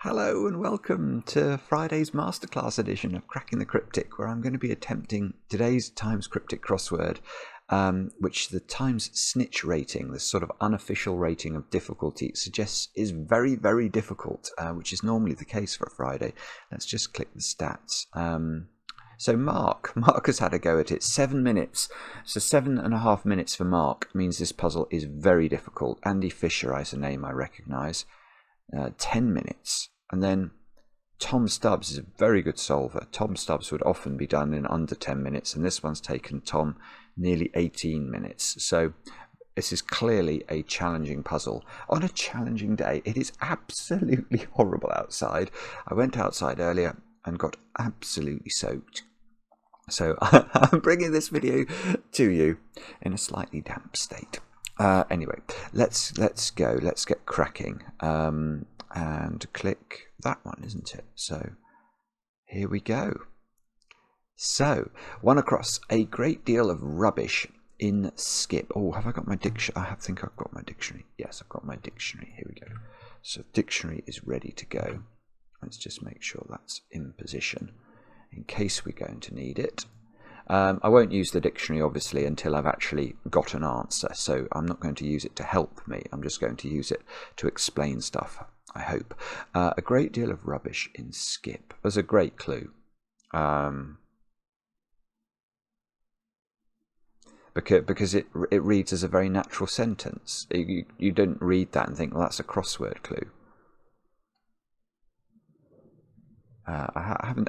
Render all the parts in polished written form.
Hello and welcome to Friday's Masterclass edition of Cracking the Cryptic, where I'm going to be attempting today's Times Cryptic crossword, which the Times Snitch rating, this sort of unofficial rating of difficulty, suggests is very, very difficult, which is normally the case for a Friday. Let's just click the stats. So Mark has had a go at it. 7 minutes. So 7.5 minutes for Mark means this puzzle is very difficult. Andy Fisher is a name I recognise. 10 minutes. And then Tom Stubbs is a very good solver. Tom Stubbs would often be done in under 10 minutes, and this one's taken Tom nearly 18 minutes. So this is clearly a challenging puzzle. On a challenging day, it is absolutely horrible outside. I went outside earlier and got absolutely soaked. So I'm bringing this video to you in a slightly damp state. Anyway, let's go. Let's get cracking. And click that one, isn't it? So here we go. So, one across, a great deal of rubbish in skip. Oh, have I got my dictionary? I think I've got my dictionary. Yes, I've got my dictionary. Here we go. So dictionary is ready to go. Let's just make sure that's in position in case we're going to need it. I won't use the dictionary, obviously, until I've actually got an answer. So I'm not going to use it to help me. I'm just going to use it to explain stuff, I hope. A great deal of rubbish in skip. There's a great clue. Because it reads as a very natural sentence. You don't read that and think, well, that's a crossword clue. I haven't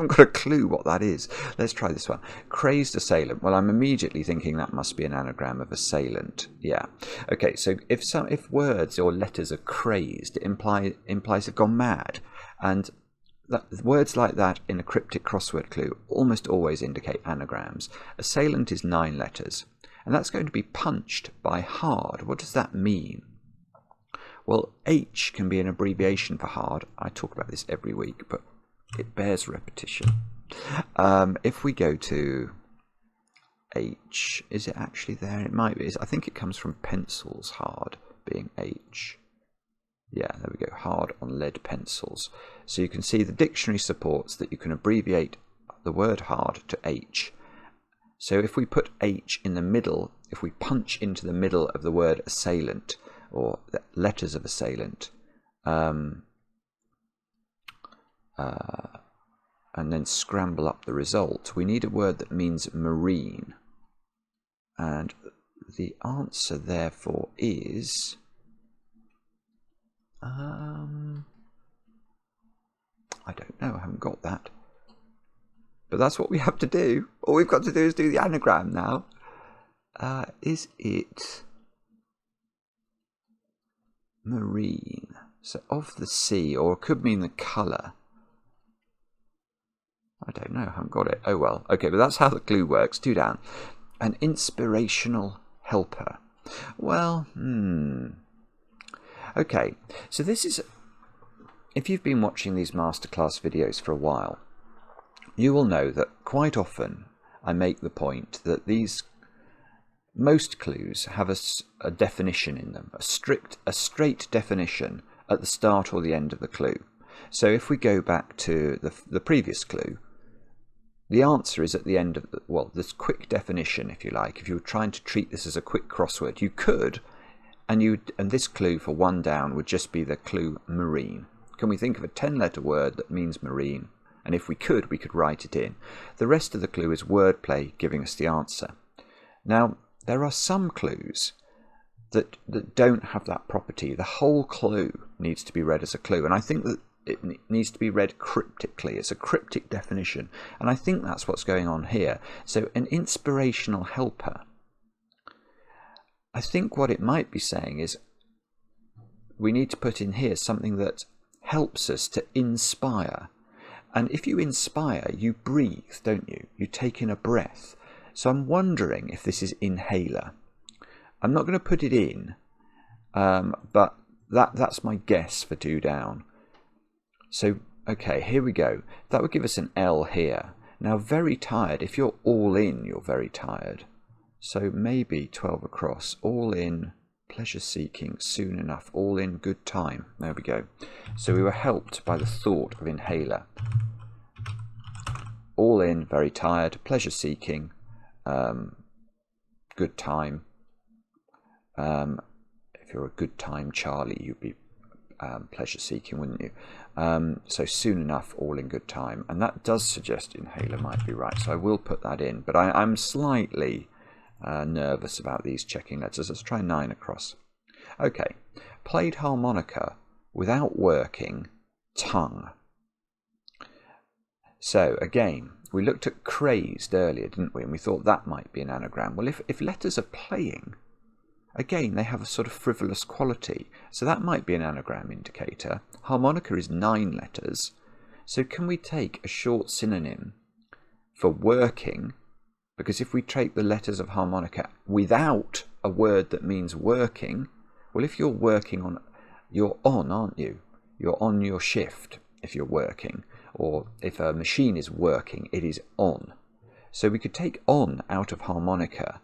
got a clue what that is. Let's try this one. Crazed assailant. Well, I'm immediately thinking that must be an anagram of assailant. Yeah. Okay. So if words or letters are crazed, it implies they've gone mad, and words like that in a cryptic crossword clue almost always indicate anagrams. Assailant is 9 letters, and that's going to be punched by hard. What does that mean? Well, H can be an abbreviation for hard. I talk about this every week, but it bears repetition. If we go to H, is it actually there? It might be. I think it comes from pencils, hard being H. Yeah, there we go, hard on lead pencils. So you can see the dictionary supports that you can abbreviate the word hard to H. So if we put H in the middle, if we punch into the middle of the word assailant, or the letters of assailant, and then scramble up the result, we need a word that means marine. And the answer, therefore, is... I don't know, I haven't got that. But that's what we have to do. All we've got to do is do the anagram now. Is it... marine? So of the sea, or it could mean the colour. I don't know, I haven't got it. Oh well. Okay, but that's how the clue works. 2 down. An inspirational helper. Well, okay, so this is... If you've been watching these masterclass videos for a while, you will know that quite often I make the point that most clues have a definition in them, a straight definition at the start or the end of the clue. So if we go back to the previous clue, the answer is at the end of this quick definition, if you like. If you were trying to treat this as a quick crossword, you could, and this clue for 1 down would just be the clue marine. Can we think of a 10-letter word that means marine? And if we could write it in. The rest of the clue is wordplay giving us the answer. Now, there are some clues that don't have that property. The whole clue needs to be read as a clue, and I think that it needs to be read cryptically. It's a cryptic definition, and I think that's what's going on here. So an inspirational helper. I think what it might be saying is we need to put in here something that helps us to inspire. And if you inspire, you breathe, don't you? You take in a breath. So I'm wondering if this is inhaler. I'm not going to put it in, but that's my guess for 2 down. So, okay, here we go. That would give us an L here. Now, very tired. If you're all in, you're very tired. So maybe 12 across. All in pleasure seeking, soon enough, all in good time. There we go. So we were helped by the thought of inhaler. All in, very tired, pleasure seeking, good time. If you're a good time Charlie, you'd be pleasure seeking, wouldn't you? So soon enough, all in good time. And that does suggest inhaler might be right. So I will put that in. But I'm slightly nervous about these checking letters. Let's try 9 across. Okay. Played harmonica without working tongue. So again, we looked at crazed earlier, didn't we? And we thought that might be an anagram. Well, if letters are playing, again, they have a sort of frivolous quality. So that might be an anagram indicator. Harmonica is 9 letters. So can we take a short synonym for working? Because if we take the letters of harmonica without a word that means working, well, if you're working on, you're on, aren't you? You're on your shift if you're working. Or if a machine is working, it is on. So we could take on out of harmonica,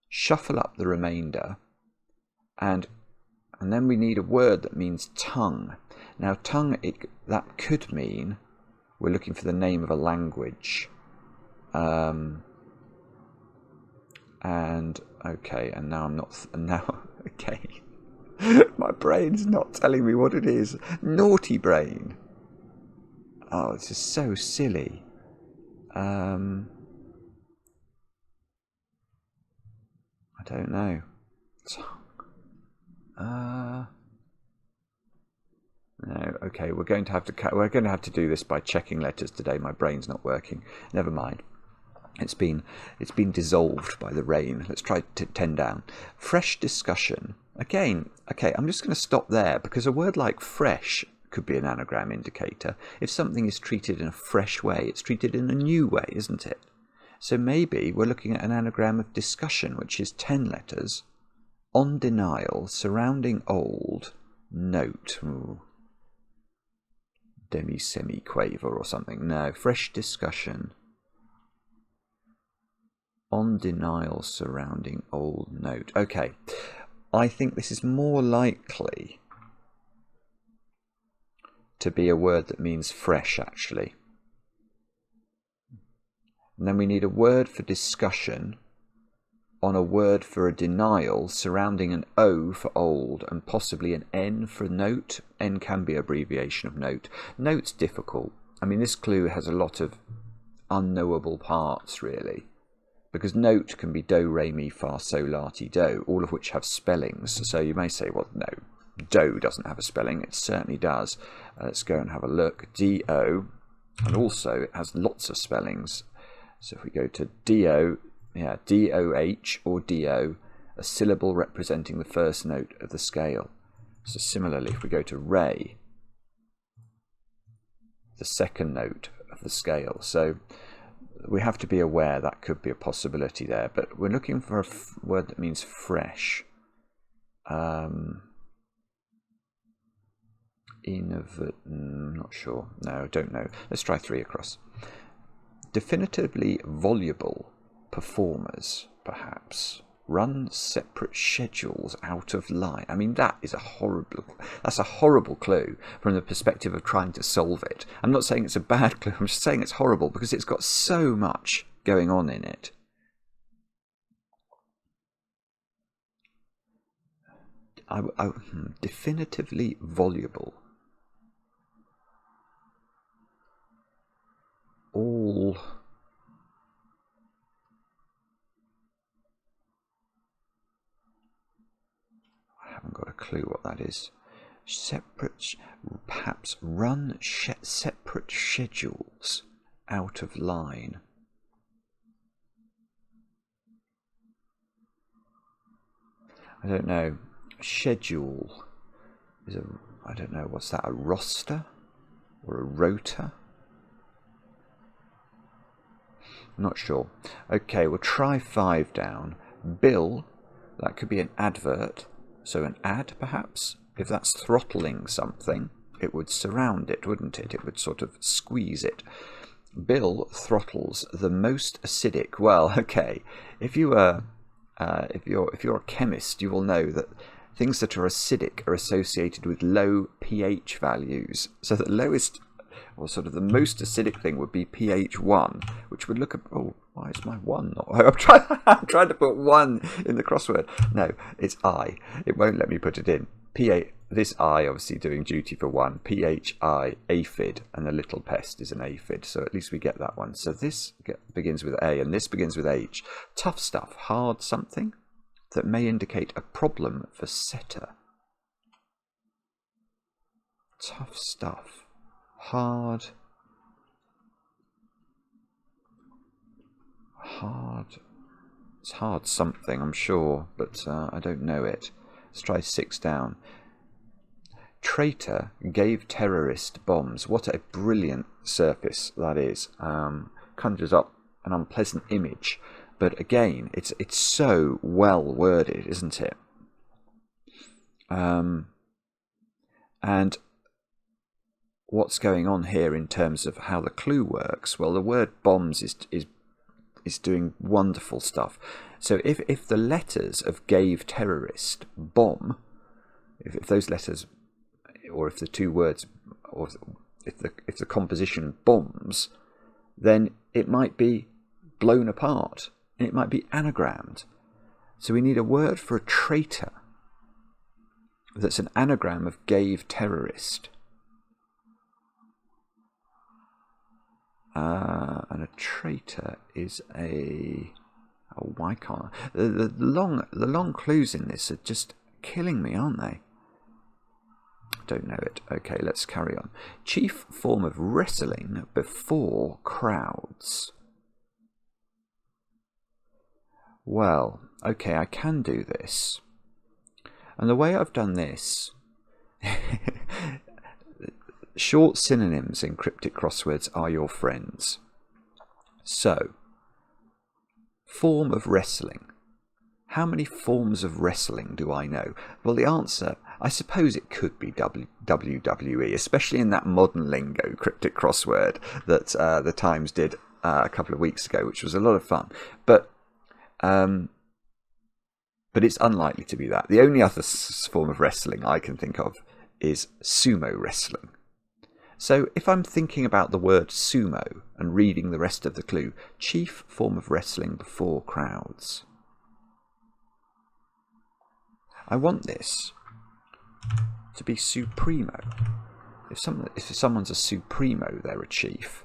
shuffle up the remainder, and then we need a word that means tongue. Now tongue, that could mean we're looking for the name of a language. And okay, and now I'm not, okay. My brain's not telling me what it is. Naughty brain. Oh, this is so silly. I don't know. No, okay, we're going to have to do this by checking letters today. My brain's not working. Never mind. It's been dissolved by the rain. Let's try 10 down. Fresh discussion. Again, okay, I'm just going to stop there because a word like fresh could be an anagram indicator. If something is treated in a fresh way, it's treated in a new way, isn't it? So maybe we're looking at an anagram of discussion, which is 10 letters. On denial, surrounding old, note. Ooh. Demi-semi-quaver or something. No, fresh discussion. On denial, surrounding old, note. Okay, I think this is more likely to be a word that means fresh, actually. And then we need a word for discussion on a word for a denial surrounding an O for old and possibly an N for note. N can be abbreviation of note. Note's difficult. I mean, this clue has a lot of unknowable parts, really, because note can be do, re, mi, fa, sol, la, ti, do, all of which have spellings. So you may say, well, no, do doesn't have a spelling. It certainly does. Let's go and have a look. D-O, and also it has lots of spellings. So if we go to D-O, yeah, D-O-H or D-O, a syllable representing the first note of the scale. So similarly, if we go to re, the second note of the scale. So we have to be aware that could be a possibility there. But we're looking for a word that means fresh. Not sure. No, don't know. Let's try 3 across. Definitively voluble performers, perhaps, run separate schedules out of line. I mean, that's a horrible clue from the perspective of trying to solve it. I'm not saying it's a bad clue, I'm just saying it's horrible because it's got so much going on in it. Definitively voluble. All I haven't got a clue what that is. Separate, perhaps run separate schedules out of line. I don't know. Schedule is I don't know, what's that, a roster or a rota? Not sure. Okay, we'll try 5 down. Bill, that could be an advert. So an ad, perhaps. If that's throttling something, it would surround it, wouldn't it? It would sort of squeeze it. Bill throttles the most acidic. Well, okay. If you're a chemist, you will know that things that are acidic are associated with low pH values. So the lowest, or sort of the most acidic thing would be pH 1, which would look at, oh, why is my 1 not? I'm trying to put 1 in the crossword. No, it's I. It won't let me put it in. This I obviously doing duty for 1. PHI, aphid, and the little pest is an aphid. So at least we get that one. So this begins with A, and this begins with H. Tough stuff, hard something that may indicate a problem for setter. Tough stuff, hard. It's hard something, I'm sure, but I don't know it. Let's try 6 down. Traitor gave terrorist bombs. What a brilliant surface that is. Conjures up an unpleasant image, but again, it's so well worded, isn't it? And what's going on here in terms of how the clue works? Well, the word bombs is doing wonderful stuff. So if the letters of gave terrorist bomb, if those letters, or if the two words, or if the composition bombs, then it might be blown apart and it might be anagrammed. So we need a word for a traitor that's an anagram of gave terrorist. And a traitor is a... Oh, why can't I? The long clues in this are just killing me, aren't they? Don't know it. Okay, let's carry on. Chief form of wrestling before crowds. Well, okay, I can do this. And the way I've done this... Short synonyms in cryptic crosswords are your friends. So, form of wrestling. How many forms of wrestling do I know? Well, the answer, I suppose it could be WWE, especially in that modern lingo cryptic crossword that the Times did a couple of weeks ago, which was a lot of fun. But it's unlikely to be that. The only other form of wrestling I can think of is sumo wrestling. So if I'm thinking about the word sumo and reading the rest of the clue, chief form of wrestling before crowds. I want this to be supremo. If someone's a supremo, they're a chief.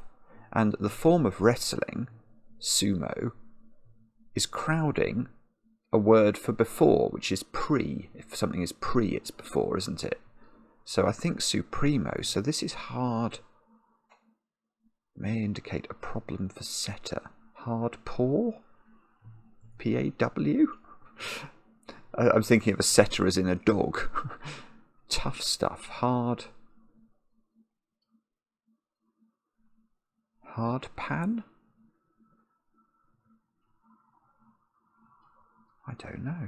And the form of wrestling, sumo, is crowding a word for before, which is pre. If something is pre, it's before, isn't it? So I think supremo. So this is hard. May indicate a problem for setter. Hard paw? P-A-W? I'm thinking of a setter as in a dog. Tough stuff. Hard. Hard pan? I don't know.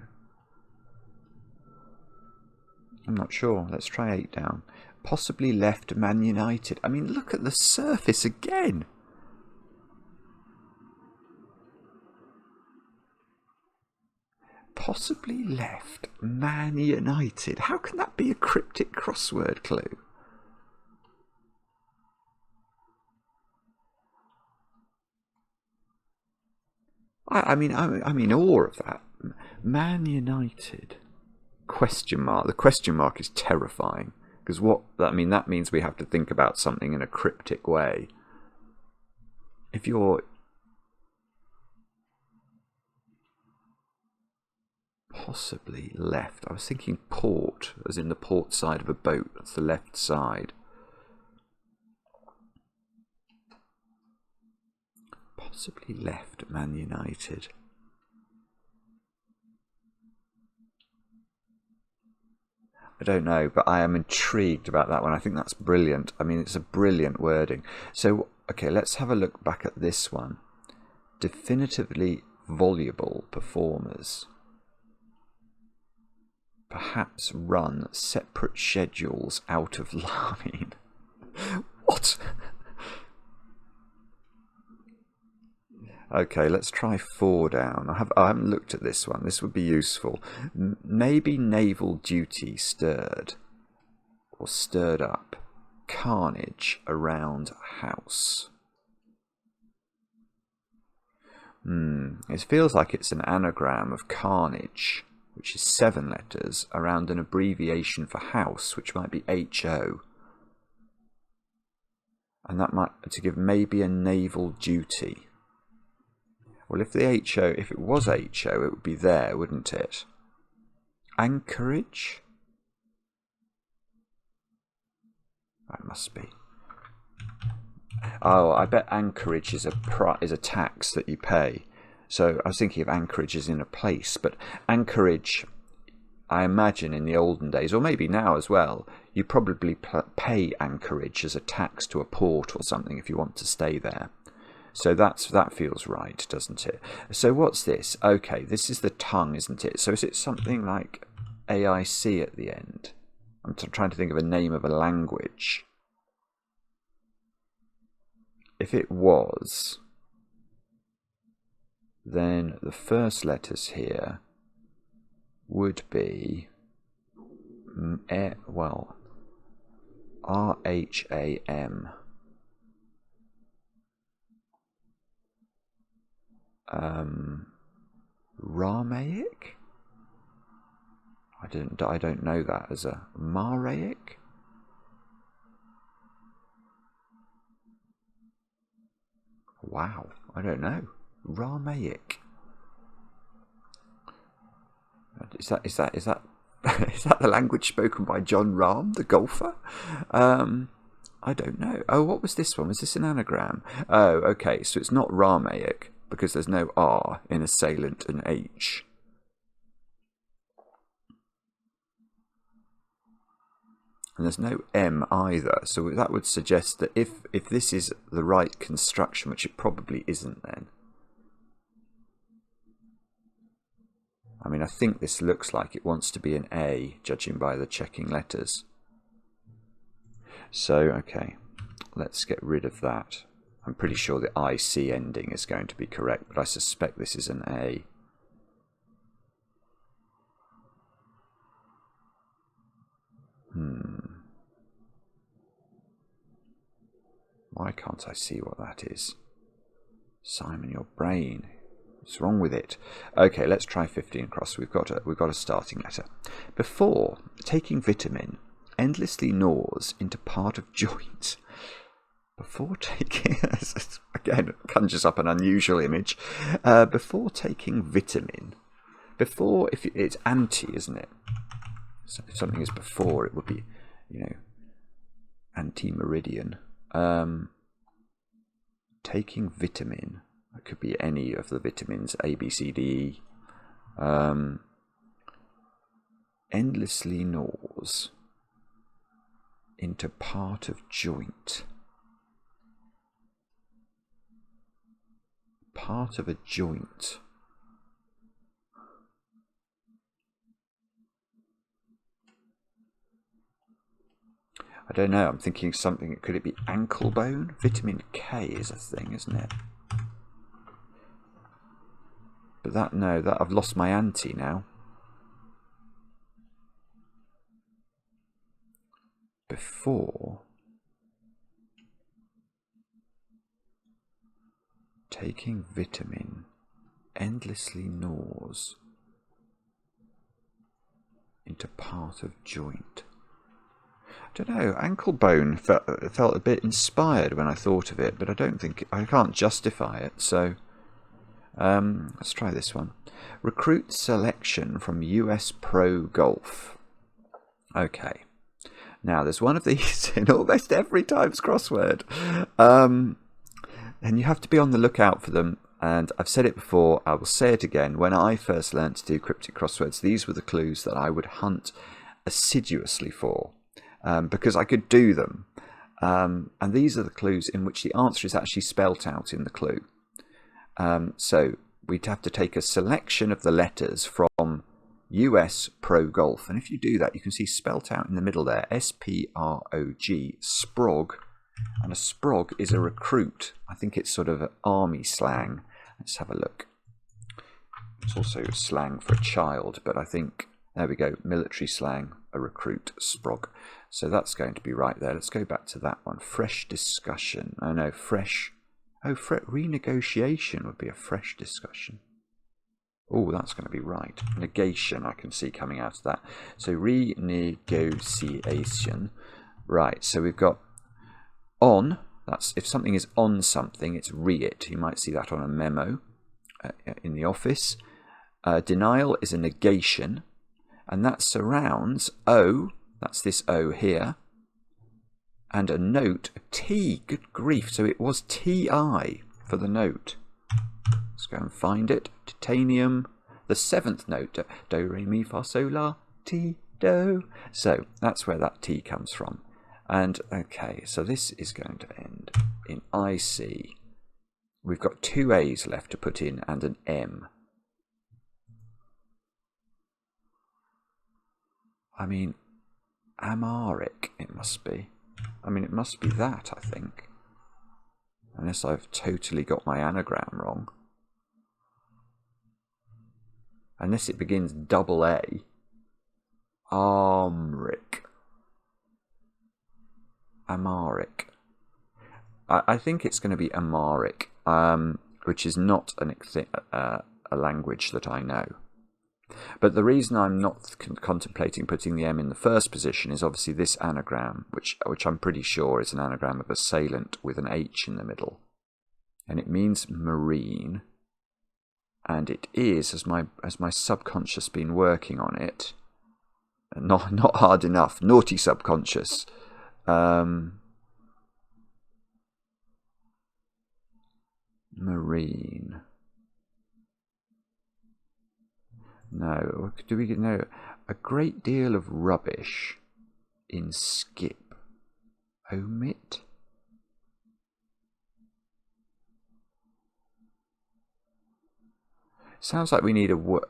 I'm not sure. Let's try 8 down. Possibly left Man United. I mean, look at the surface again. Possibly left Man United. How can that be a cryptic crossword clue? I'm in awe of that. Man United. Question mark. The question mark is terrifying because that means we have to think about something in a cryptic way. If you're possibly left, I was thinking port, as in the port side of a boat. That's the left side. Possibly left Man United. I don't know, but I am intrigued about that one. I think that's brilliant. I mean, it's a brilliant wording. So, okay, let's have a look back at this one. Definitively voluble performers. Perhaps run separate schedules out of line. What? Okay, let's try 4 down. I haven't looked at this one. This would be useful. Maybe naval duty stirred or stirred up. Carnage around house. It feels like it's an anagram of carnage, which is 7 letters, around an abbreviation for house, which might be HO. And that might to give maybe a naval duty. Well, if if it was HO, it would be there, wouldn't it? Anchorage? That must be. Oh, I bet anchorage is a tax that you pay. So I was thinking of anchorage as in a place, but anchorage, I imagine in the olden days, or maybe now as well, you probably pay anchorage as a tax to a port or something if you want to stay there. So that feels right, doesn't it? So what's this? Okay, this is the tongue, isn't it? So is it something like AIC at the end? I'm trying to think of a name of a language. If it was, then the first letters here would be, well, RHAM. Ramaic? I don't know that as a Maraic. Wow, I don't know. Ramaic. Is that is that the language spoken by John Rahm, the golfer? I don't know. Oh, what was this one? Was this an anagram? Oh, okay. So it's not Ramaic because there's no R in assailant and H. And there's no M either. So that would suggest that if this is the right construction, which it probably isn't then. I mean, I think this looks like it wants to be an A, judging by the checking letters. So, okay, let's get rid of that. I'm pretty sure the IC ending is going to be correct, but I suspect this is an A. Why can't I see what that is? Simon, your brain. What's wrong with it? Okay, let's try 15 across. We've got a starting letter. Before taking vitamin, endlessly gnaws into part of joint. Before taking, again, conjures up an unusual image. Before taking vitamin, if it's anti, isn't it? So if something is before, it would be, anti-meridian. Taking vitamin. It could be any of the vitamins, A, B, C, D, E. Endlessly gnaws into part of joint. Part of a joint. I don't know, I'm thinking something, could it be ankle bone? Vitamin K is a thing, isn't it? But that I've lost my anti now. Before taking vitamin, endlessly gnaws into part of joint. I don't know, ankle bone felt a bit inspired when I thought of it, but I can't justify it, so let's try this one. Recruit selection from US Pro Golf. Okay. Now, there's one of these in almost every Times crossword. And you have to be on the lookout for them. And I've said it before, I will say it again. When I first learned to do cryptic crosswords, these were the clues that I would hunt assiduously for, because I could do them. And these are the clues in which the answer is actually spelt out in the clue. So we'd have to take a selection of the letters from US Pro Golf. And if you do that, you can see spelt out in the middle there, S-P-R-O-G, Sprog. And a Sprog is a recruit. I think it's sort of an army slang. Let's have a look. It's also slang for a child, but I think, there we go, military slang, a recruit, Sprog. So that's going to be right there. Let's go back to that one. Fresh discussion. Oh no, fresh. Oh, renegotiation would be a fresh discussion. Oh, that's going to be right. Negation, I can see coming out of that. So renegotiation. Right, so we've got on. That's if something is on something, it's re-it. You might see that on a memo in the office. Denial is a negation, and that surrounds O. That's this O here. And a note, a T. Good grief. So it was TI for the note. Let's go and find it. Titanium. The 7th note. Do, re, mi, fa, sol, la, ti, do. So that's where that T comes from. And okay, so this is going to end in IC. We've got 2 A's left to put in and an M. I mean, Amharic it must be. I mean, it must be that, I think. Unless I've totally got my anagram wrong. Unless it begins double A. Amharic. Amharic. I think it's going to be Amharic, which is not a language that I know. But the reason I'm not contemplating putting the M in the first position is obviously this anagram, which I'm pretty sure is an anagram of assailant with an H in the middle. And it means marine. And it is, as my subconscious been working on it, not hard enough, naughty subconscious. Marine. No, do we know a great deal of rubbish in skip? Omit. Sounds like we need oh,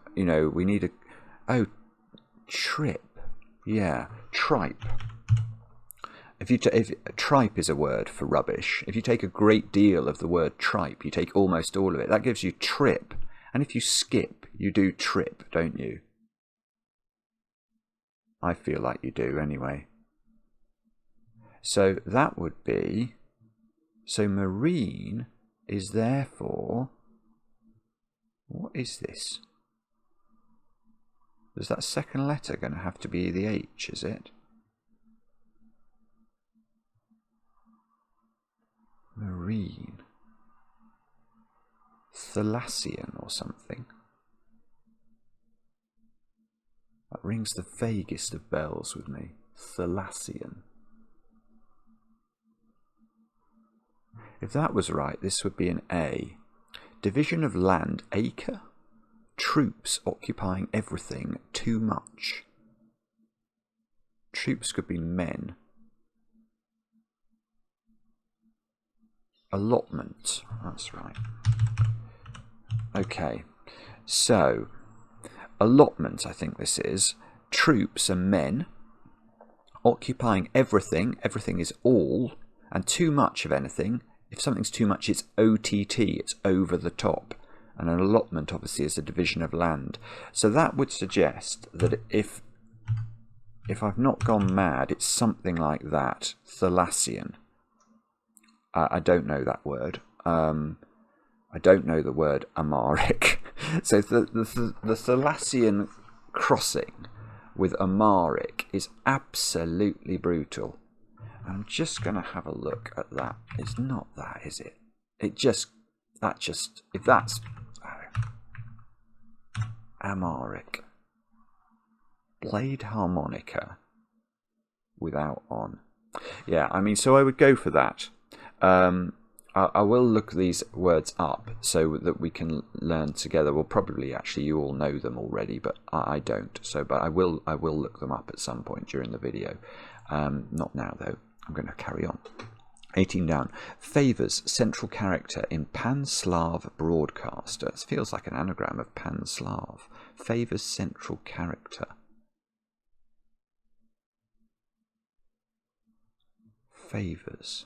trip. Yeah, tripe. If tripe is a word for rubbish, if you take a great deal of the word tripe, you take almost all of it. That gives you trip. And if you skip, you do trip, don't you? I feel like you do anyway. So that would be, so marine is therefore, what is this? Is that second letter going to have to be the H, is it? Marine. Thalassian or something. That rings the vaguest of bells with me. Thalassian. If that was right, this would be an A. Division of land, acre. Troops occupying everything, too much. Troops could be men. Allotment, that's right. Okay, so allotment, I think this is. Troops are men occupying everything. Everything is all, and too much of anything. If something's too much, it's OTT, it's over the top. And an allotment, obviously, is a division of land. So that would suggest that if I've not gone mad, it's something like that. Thalassian. I don't know that word. I don't know the word Amharic. So the Thalassian crossing with Amharic is absolutely brutal. I'm just going to have a look at that. It's not that, is it? If that's Amharic. Played harmonica without on. Yeah, I mean, so I would go for that. I will look these words up so that we can learn together. Well, probably actually you all know them already, but I don't. But I will look them up at some point during the video. Not now though. I'm going to carry on. 18 down. Favours central character in Pan-Slav broadcaster. It feels like an anagram of Pan-Slav. Favours central character. Favours.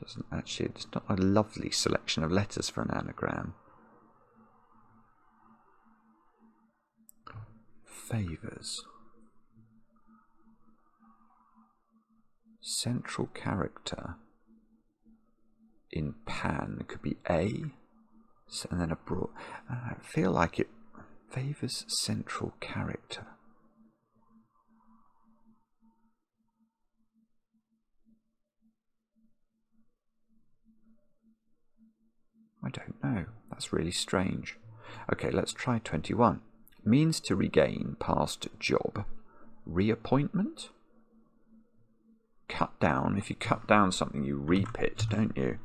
Doesn't actually, it's not a lovely selection of letters for an anagram. Favours. Central character in pan could be A, and then a broad. I feel like it favours central character. I don't know. That's really strange. Okay, let's try 21. Means to regain past job. Reappointment? Cut down. If you cut down something, you reap it, don't you?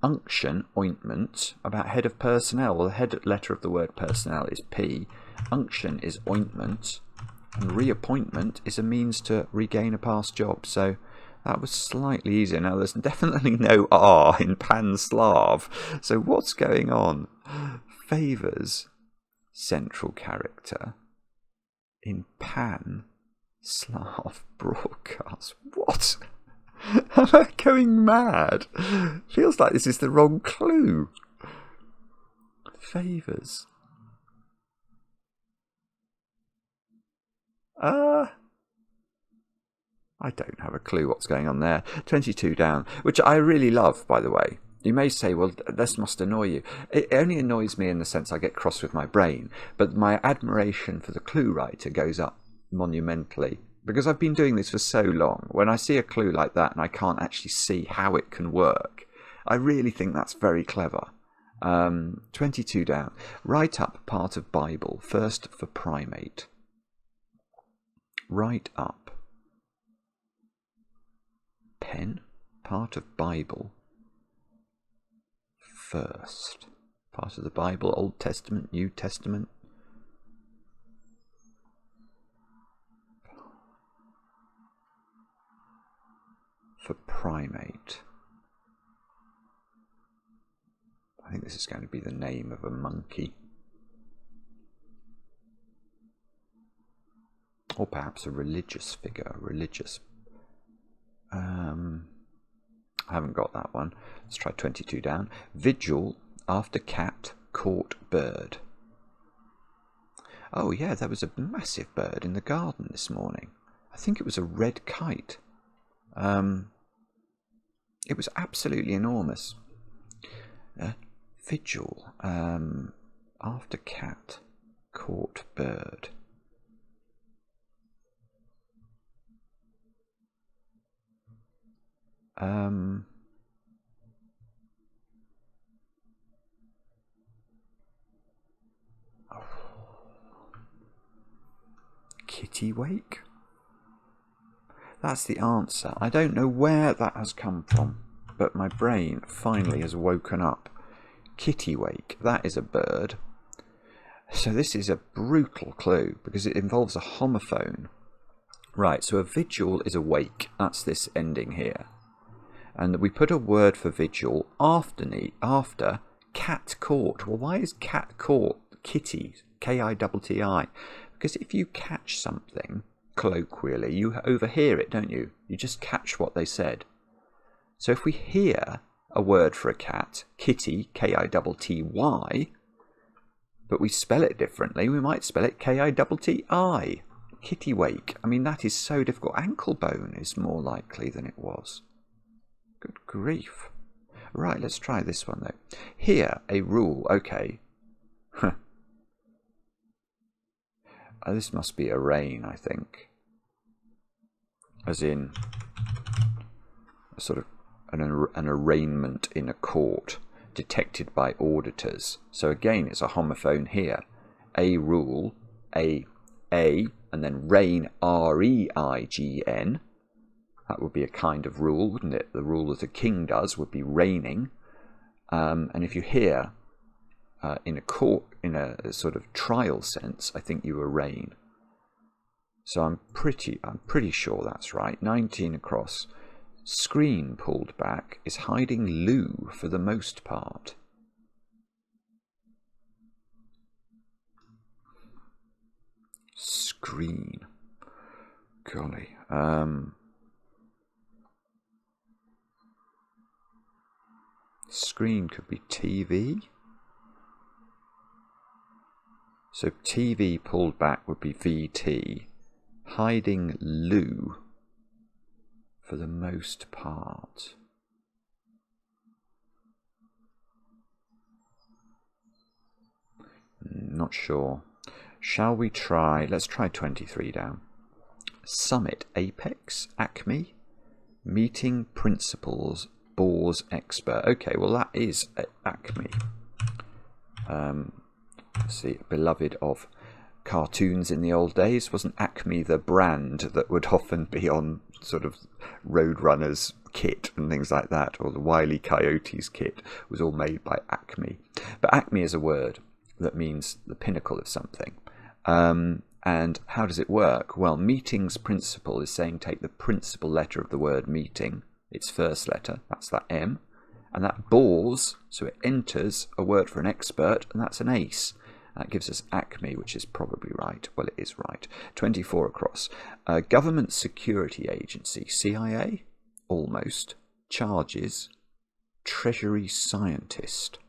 Unction, ointment, about head of personnel. Well, the head letter of the word personnel is P. Unction is ointment. And reappointment is a means to regain a past job. So that was slightly easier. Now, there's definitely no R in Pan-Slav. So what's going on? Favours central character in Pan-Slav broadcast. What? Am I going mad? Feels like this is the wrong clue. Favours. I don't have a clue what's going on there. 22 down, which I really love, by the way. You may say, well, this must annoy you. It only annoys me in the sense I get cross with my brain, but my admiration for the clue writer goes up monumentally, because I've been doing this for so long. When I see a clue like that and I can't actually see how it can work, I really think that's very clever. 22 down. Write up part of Bible, first for Primate. Write up. Pen, part of Bible, first. Part of the Bible, Old Testament, New Testament. For Primate. I think this is going to be the name of a monkey. Or perhaps a religious figure, religious. I haven't got that one. Let's try 22 down. Vigil after cat caught bird. Oh yeah, there was a massive bird in the garden this morning. I think it was a red kite. It was absolutely enormous. Vigil after cat caught bird. Kittiwake? That's the answer. I don't know where that has come from, but my brain finally has woken up. Kittiwake, that is a bird. So this is a brutal clue because it involves a homophone. Right, so a vigil is awake. That's this ending here. And we put a word for vigil after cat caught. Well, why is cat caught kitty? K-I-T-T-I. Because if you catch something, colloquially, you overhear it, don't you? You just catch what they said. So if we hear a word for a cat, kitty, K-I-T-T-Y, but we spell it differently, we might spell it K-I-T-T-I. Kittiwake. I mean, that is so difficult. Ankle bone is more likely than it was. Good grief. Right, let's try this one, though. Here, a rule. Okay. This must be a rain, I think. As in, a sort of an arraignment in a court, detected by auditors. So again, it's a homophone here. A rule, and then reign, R-E-I-G-N. That would be a kind of rule, wouldn't it? The rule that a king does would be reigning. And if you hear in a court, in a sort of trial sense, I think you arraign. So I'm pretty sure that's right. 19 across. Screen pulled back is hiding loo for the most part. Screen. Golly. Screen could be TV. So TV pulled back would be VT. Hiding loo for the most part. Not sure. Shall we try? Let's try 23 down. Summit, Apex, Acme, Meeting Principals, Bores Expert. Okay, well that is Acme. Let's see, beloved of cartoons in the old days. Wasn't Acme the brand that would often be on sort of Roadrunners kit and things like that, or the Wile E. Coyotes kit was all made by Acme. But Acme is a word that means the pinnacle of something. And how does it work? Well, meeting's principle is saying take the principal letter of the word meeting, its first letter, that's that M, and that bores, so it enters a word for an expert, and that's an ace. That gives us Acme, which is probably right. Well, it is right. 24 across. Government Security Agency, CIA, almost. Charges, Treasury Scientist.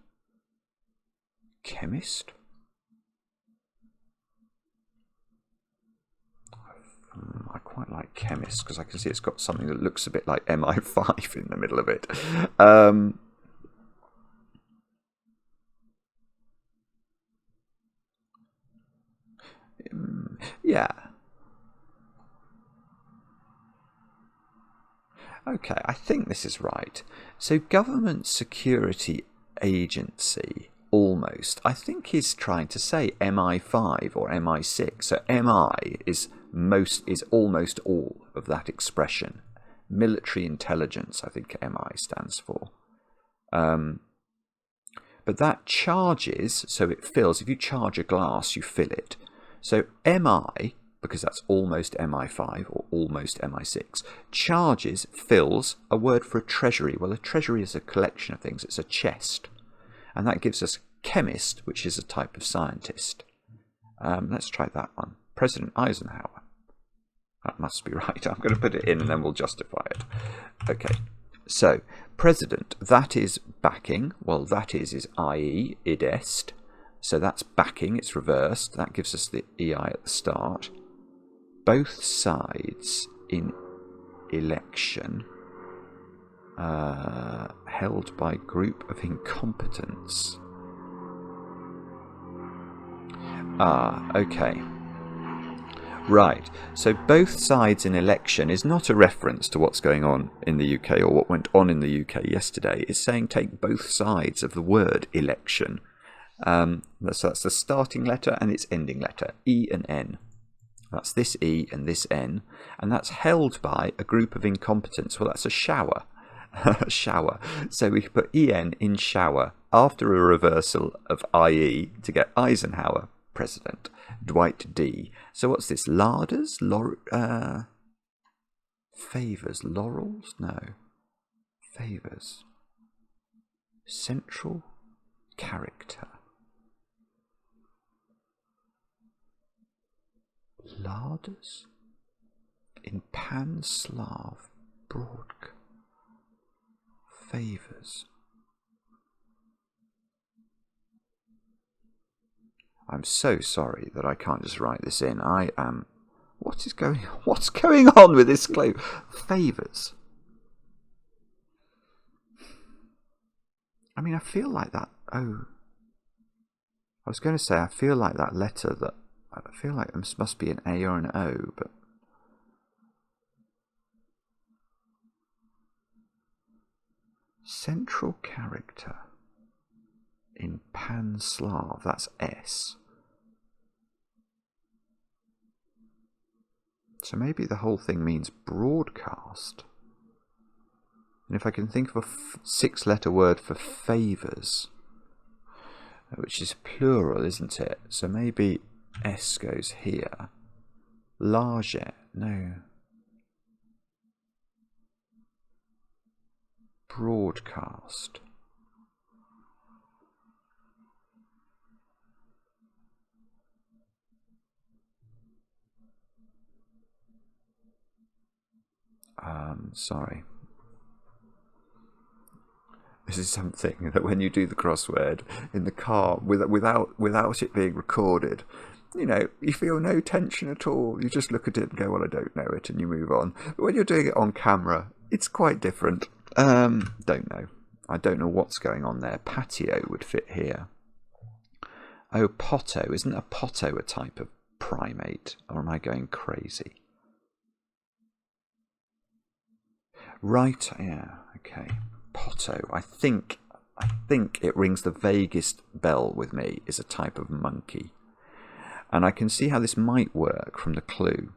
Chemist? I quite like chemist because I can see it's got something that looks a bit like MI5 in the middle of it. Yeah. Okay, I think this is right. So Government Security Agency, almost, I think he's trying to say MI5 or MI6. So MI is almost all of that expression. Military intelligence, I think MI stands for. But that charges, so it fills. If you charge a glass, you fill it. So MI, because that's almost MI5 or almost MI6, charges, fills, a word for a treasury. Well, a treasury is a collection of things. It's a chest. And that gives us chemist, which is a type of scientist. Let's try that one. President Eisenhower. That must be right. I'm going to put it in and then we'll justify it. Okay. So, president, that is backing. Well, that is IE, id est. So that's backing, it's reversed. That gives us the EI at the start. Both sides in election held by group of incompetents. Okay. Right, so both sides in election is not a reference to what's going on in the UK or what went on in the UK yesterday. It's saying take both sides of the word election. So that's the starting letter and its ending letter, E and N. That's this E and this N, and that's held by a group of incompetents. Well, that's a shower. Shower. So we could put EN in shower after a reversal of IE to get Eisenhower, president. Dwight D. So what's this? Larders? Favours? Laurels? No. Favours. Central character. Larders? In Pan-Slav. Broad. Favours. I'm so sorry that I can't just write this in. I am... What's going on with this clue? Favours. I mean, I feel like that... Oh. I was going to say, I feel like that letter that... I feel like it must be an A or an O, but... Central character. In Pan-Slav, that's S. So maybe the whole thing means broadcast. And if I can think of a six-letter word for favours, which is plural, isn't it? So maybe S goes here. Large, no. Broadcast. Sorry. This is something that when you do the crossword in the car without it being recorded, you know, you feel no tension at all. You just look at it and go, well, I don't know it, and you move on. But when you're doing it on camera, it's quite different. Don't know. I don't know what's going on there. Patio would fit here. Oh, potto. Isn't a potto a type of primate? Or am I going crazy? Right, yeah, okay. Potto. I think it rings the vaguest bell with me is a type of monkey. And I can see how this might work from the clue.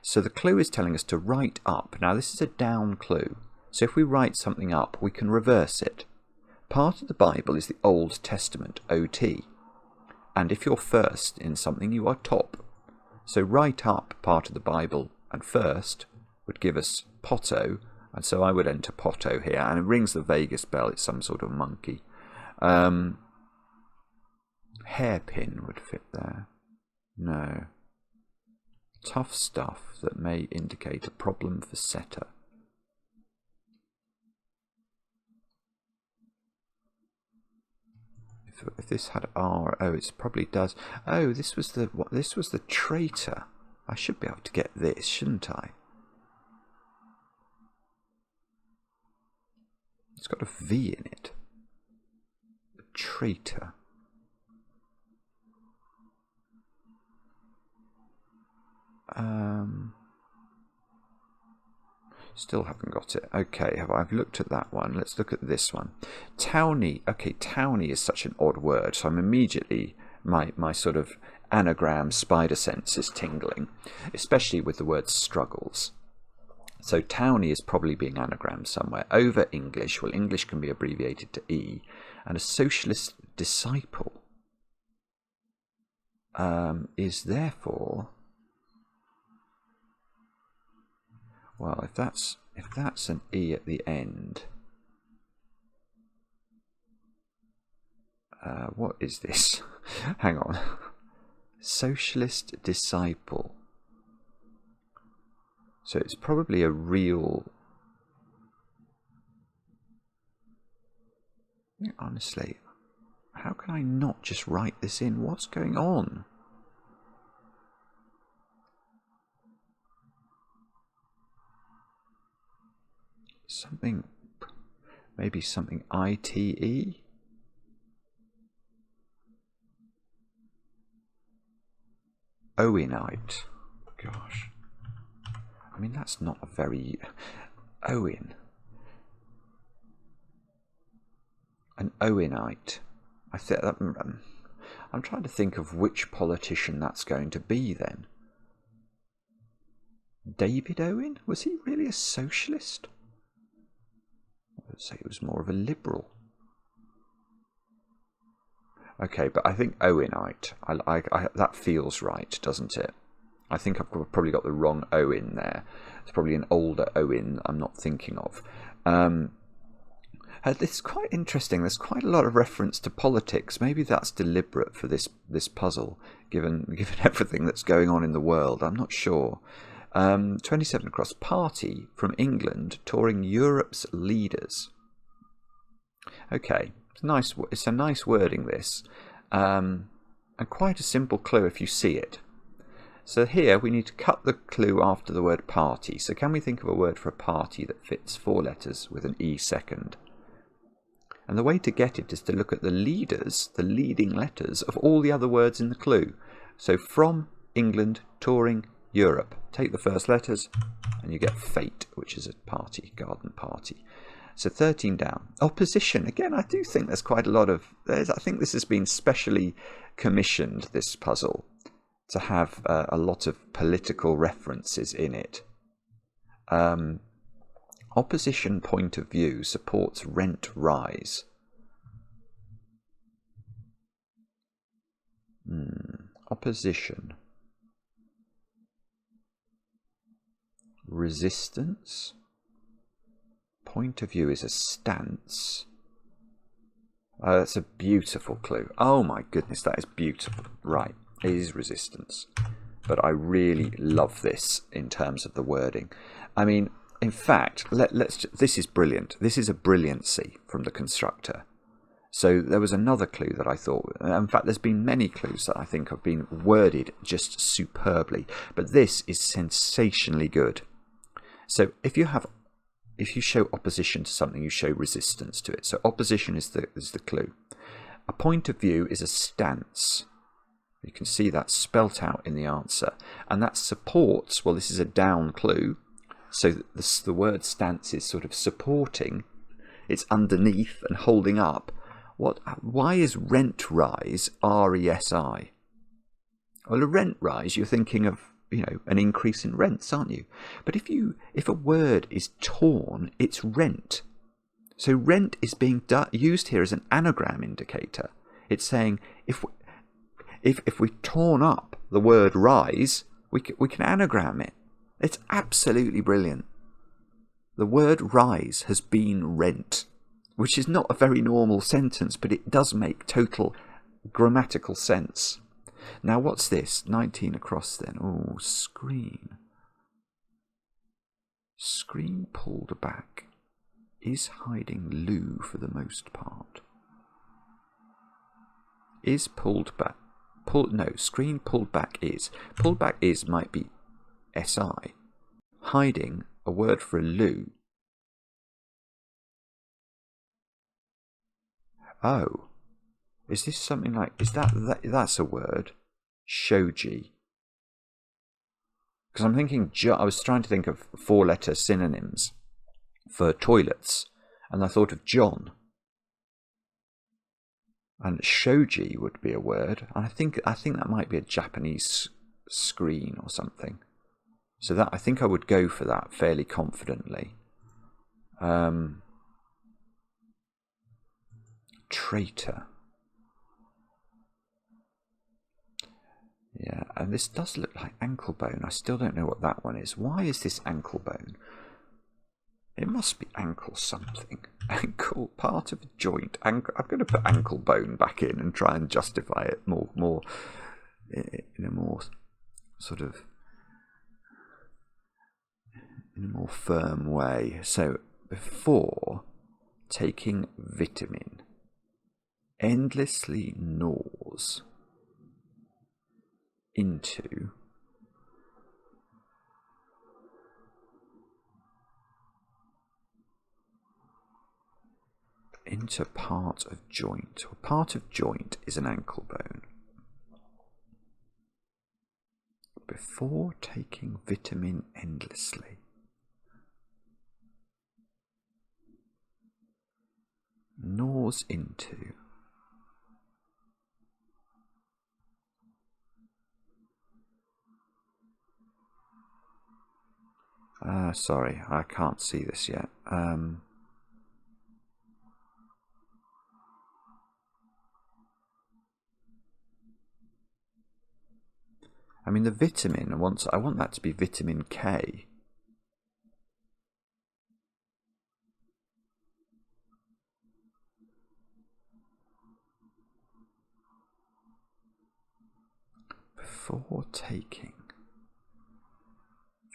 So the clue is telling us to write up. Now this is a down clue. So if we write something up, we can reverse it. Part of the Bible is the Old Testament, OT. And if you're first in something, you are top. So write up part of the Bible and first would give us potto. And so I would enter potto here. And it rings the vaguest bell. It's some sort of monkey. Hairpin would fit there. No. Tough stuff that may indicate a problem for setter. If this had R, oh, it probably does. Oh, this was the traitor. I should be able to get this, shouldn't I? It's got a V in it. The traitor. Still haven't got it. Okay, I've looked at that one. Let's look at this one. Townie. Okay, townie is such an odd word, so I'm immediately, my sort of anagram spider sense is tingling, especially with the word struggles. So townie is probably being anagrammed somewhere. Over English, well, English can be abbreviated to E, and a socialist disciple is therefore... Well, if that's an E at the end, what is this? Hang on. Socialist disciple. So it's probably a real... Honestly, how can I not just write this in? What's going on? Something, maybe something ITE? Owenite. Gosh. I mean, that's not a very... Owen. An Owenite. I think that... I'm trying to think of which politician that's going to be then. David Owen? Was he really a socialist? I would say he was more of a liberal. Okay, but I think Owenite. That feels right, doesn't it? I think I've probably got the wrong Owen there. It's probably an older Owen I'm not thinking of. It's quite interesting. There's quite a lot of reference to politics. Maybe that's deliberate for this puzzle, given everything that's going on in the world. I'm not sure. 27 across. Party from England touring Europe's leaders. Okay, it's a nice wording, this, and quite a simple clue if you see it. So here we need to cut the clue after the word party. So can we think of a word for a party that fits 4 letters with an E second? And the way to get it is to look at the leaders, the leading letters of all the other words in the clue. So from England touring Europe. Take the first letters and you get fate, which is a party, garden party. So 13 down. Opposition. Again, I do think there's quite a lot of... I think this has been specially commissioned, this puzzle, to have a lot of political references in it. Opposition point of view supports rent rise. Opposition. Resistance. Point of view is a stance. Oh, that's a beautiful clue. Oh my goodness, that is beautiful. Right, it is resistance. But I really love this in terms of the wording. I mean, in fact, this is brilliant. This is a brilliancy from the constructor. So there was another clue that I thought, in fact, there's been many clues that I think have been worded just superbly, but this is sensationally good. So if you show opposition to something, you show resistance to it. So opposition is the clue. A point of view is a stance. You can see that spelt out in the answer, and that supports. Well, this is a down clue, so the word stance is sort of supporting. It's underneath and holding up. Why is rent rise RESI? Well, a rent rise, you're thinking of, an increase in rents, aren't you? But if a word is torn, it's rent. So rent is being used here as an anagram indicator. It's saying if we've torn up the word rise, we can anagram it. It's absolutely brilliant. The word rise has been rent, which is not a very normal sentence, but it does make total grammatical sense. Now, what's this? 19 across then. Oh, screen. Screen pulled back is hiding loo for the most part. Is pulled back. Screen pulled back is. Pulled back is might be SI. Hiding, a word for a loo. Oh, is this something like, that's a word? Shoji. Because I'm thinking, I was trying to think of 4-letter synonyms for toilets, and I thought of John. And shoji would be a word, and I think that might be a Japanese screen or something. So that I think I would go for that fairly confidently. Traitor. Yeah, and this does look like ankle bone. I still don't know what that one is. Why is this ankle bone? It must be ankle something. Ankle, part of a joint. Ankle. I'm going to put ankle bone back in and try and justify it more in a more sort of in a more firm way. So before taking vitamin, endlessly gnaws into part of joint. Or part of joint is an ankle bone. Before taking vitamin endlessly. Gnaws into. Sorry, I can't see this yet. I mean, the vitamin, I want that to be vitamin K. Before taking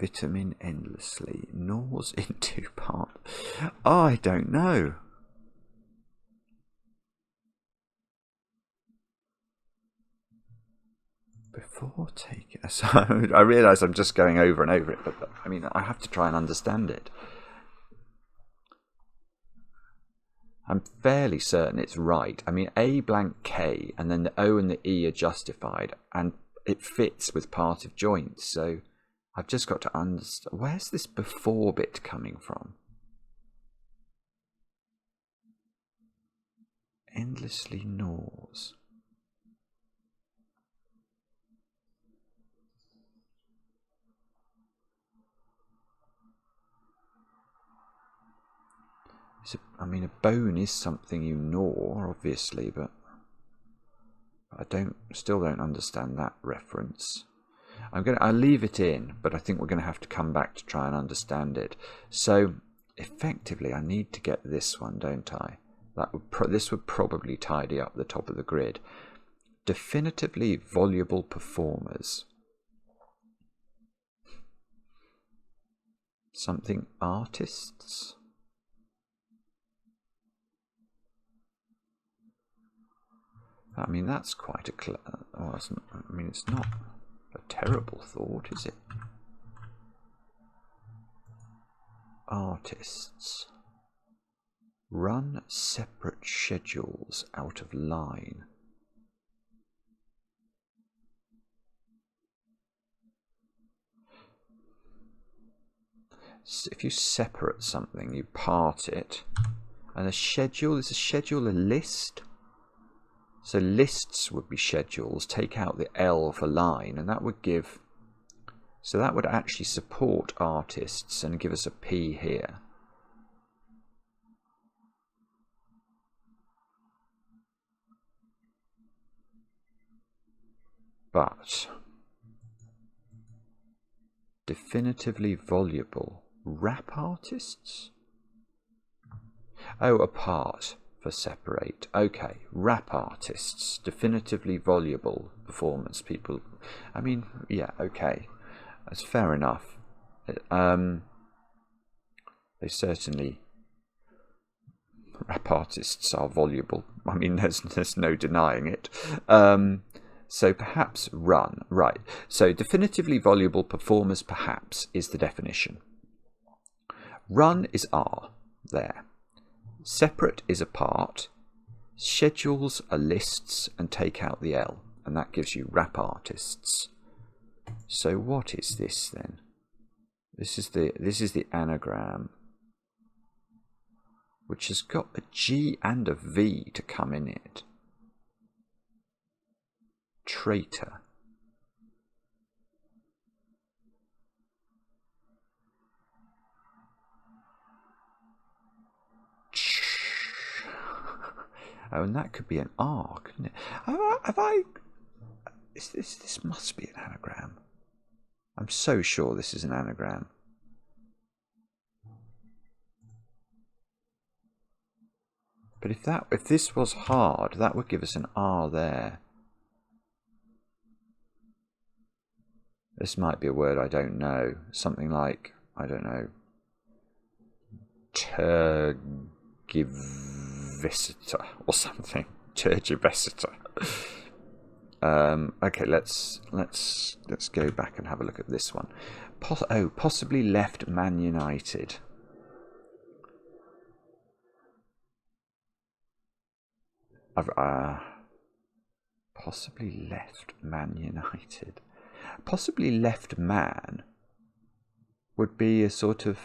vitamin endlessly, gnaws into part. Oh, I don't know. Before taking, so I realise I'm just going over and over it, but I mean, I have to try and understand it. I'm fairly certain it's right. I mean, A blank K and then the O and the E are justified, and it fits with part of joint. So I've just got to understand, where's this before bit coming from? Endlessly gnaws. I mean, a bone is something you gnaw, obviously, but I still don't understand that reference. I'll leave it in, but I think we're going to have to come back to try and understand it. So, effectively, I need to get this one, don't I? This would probably tidy up the top of the grid. Definitively voluble performers. something artists. I mean, that's quite a I mean, it's not a terrible thought, is it? Artists run separate schedules out of line. So if you separate something, you part it, and a schedule, is a schedule a list? So lists would be schedules, take out the L for line, and that would give, so that would actually support artists and give us a P here. But definitively voluble. Rap artists? Oh, apart for separate. Okay, rap artists. Definitively voluble performance people. I mean, yeah, okay. That's fair enough. They certainly... Rap artists are voluble. I mean, there's no denying it. So perhaps run. Right. So definitively voluble performers perhaps is the definition. Run is R there. Separate is apart. Schedules are lists and take out the L. And that gives you rap artists. So what is this then? This is the anagram, which has got a G and a V to come in it. Traitor. Oh, and that could be an R, couldn't it? This must be an anagram. I'm so sure this is an anagram. But if this was hard, that would give us an R there. This might be a word I don't know. Something like, I don't know, tergivisitor or something. Tergivisitor. Okay, let's go back and have a look at this one. Possibly left Man United. Possibly left Man United. Possibly left man would be a sort of...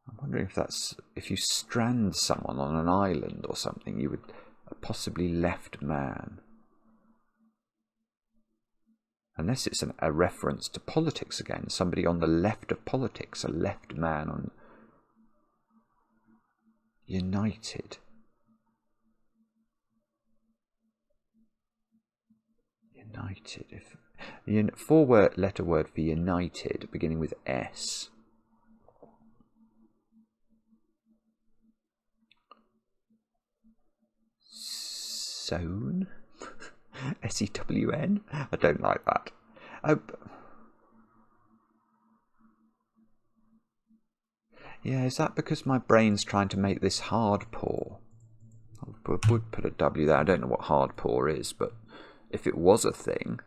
I'm wondering if that's... If you strand someone on an island or something, you would... Possibly left man. Unless it's a reference to politics again. Somebody on the left of politics. A left man on... United. United. Four-letter word for united, beginning with S. Sewn? S-E-W-N? I don't like that. Yeah, is that because my brain's trying to make this hardcore? I would put a W there. I don't know what hardcore is, but if it was a thing...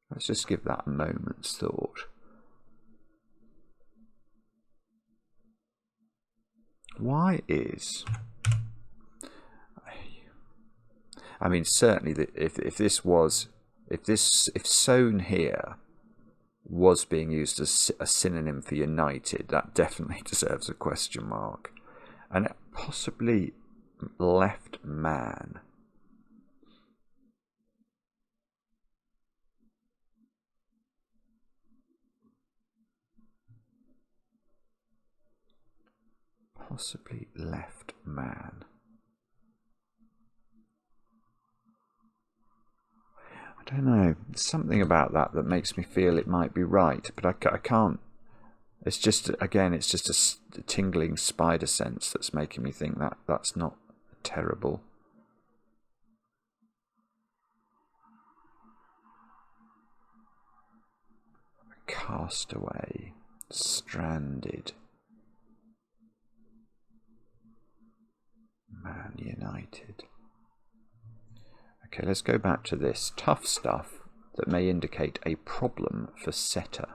Let's just give that a moment's thought. Why is... I mean, certainly, if sewn here was being used as a synonym for united, that definitely deserves a question mark. And possibly left man. Possibly left man. I don't know. There's something about that makes me feel it might be right, but I can't. It's just, again, it's just a tingling spider sense that's making me think that that's not terrible. castaway, stranded, Man United. Okay, let's go back to this. Tough stuff that may indicate a problem for setter.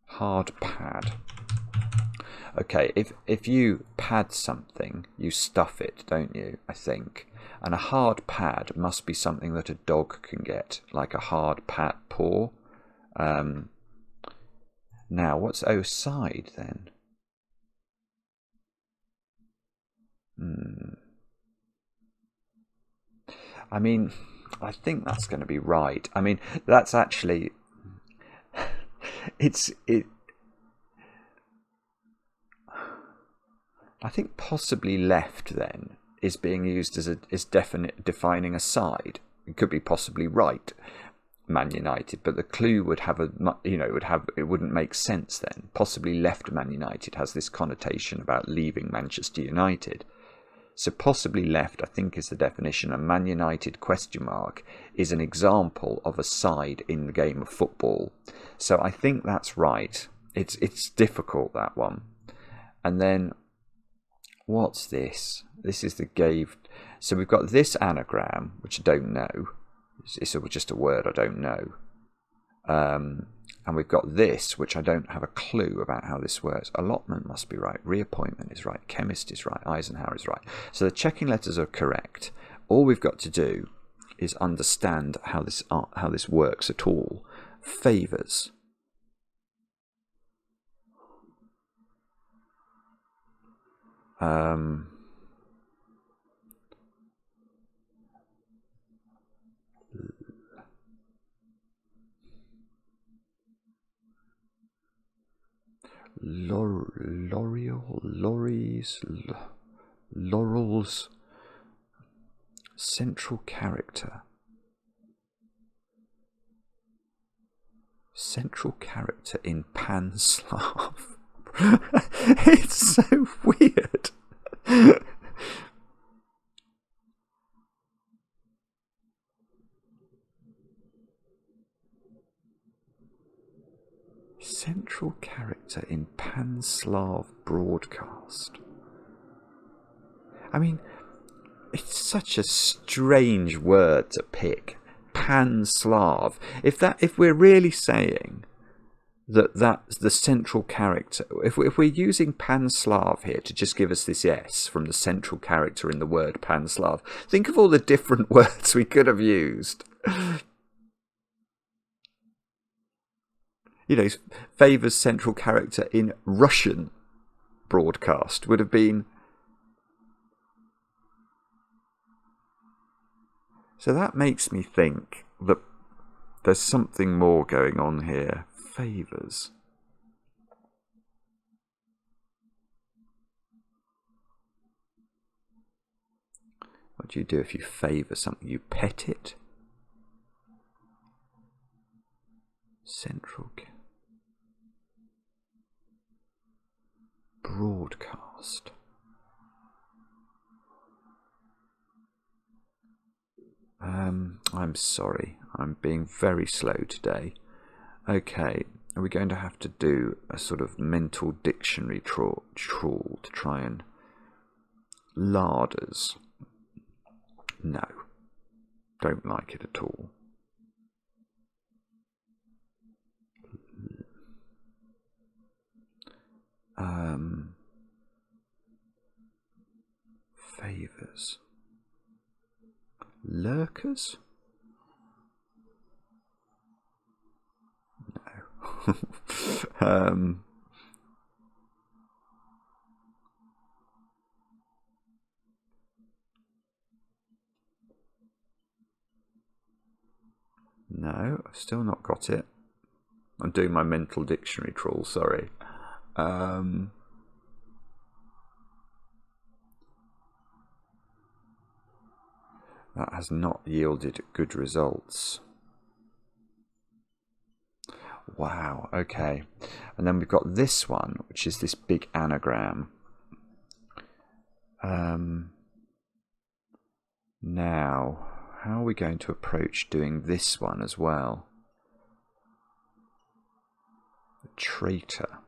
Hard pad. Okay, if you pad something, you stuff it, don't you? I think. And a hard pad must be something that a dog can get, like a hard pat paw. Now, what's side then? I mean, I think that's going to be right. I mean, that's actually... I think possibly left then is being used as defining a side. It could be possibly right, Man United, but the clue would have it wouldn't make sense then. Possibly left Man United has this connotation about leaving Manchester United. So possibly left, I think, is the definition. And Man United ? Is an example of a side in the game of football. So I think that's right. It's difficult, that one. And then, what's this? This is the gave. So we've got this anagram, which I don't know. It's just a word I don't know. And we've got this, which I don't have a clue about how this works. Allotment must be right. Reappointment is right. Chemist is right. Eisenhower is right. So the checking letters are correct. All we've got to do is understand how this works at all. Favours. Laurels, central character. Central character in Pan-Slav. It's so weird. Central character in Pan-Slav broadcast. I mean, it's such a strange word to pick. Pan-Slav. If we're really saying that's the central character, if we're using Pan-Slav here to just give us this S from the central character in the word Pan-Slav, think of all the different words we could have used. You know, favours central character in Russian broadcast would have been. So that makes me think that there's something more going on here. Favours. What do you do if you favour something? You pet it? Central broadcast. I'm sorry, I'm being very slow today. Okay, are we going to have to do a sort of mental dictionary trawl to try and... Larders. No, don't like it at all. Favours. Lurkers? No. No, I've still not got it. I'm doing my mental dictionary trawl, sorry. That has not yielded good results. Wow, okay. And then we've got this one, which is this big anagram. Now, How are we going to approach doing this one as well? A traitor.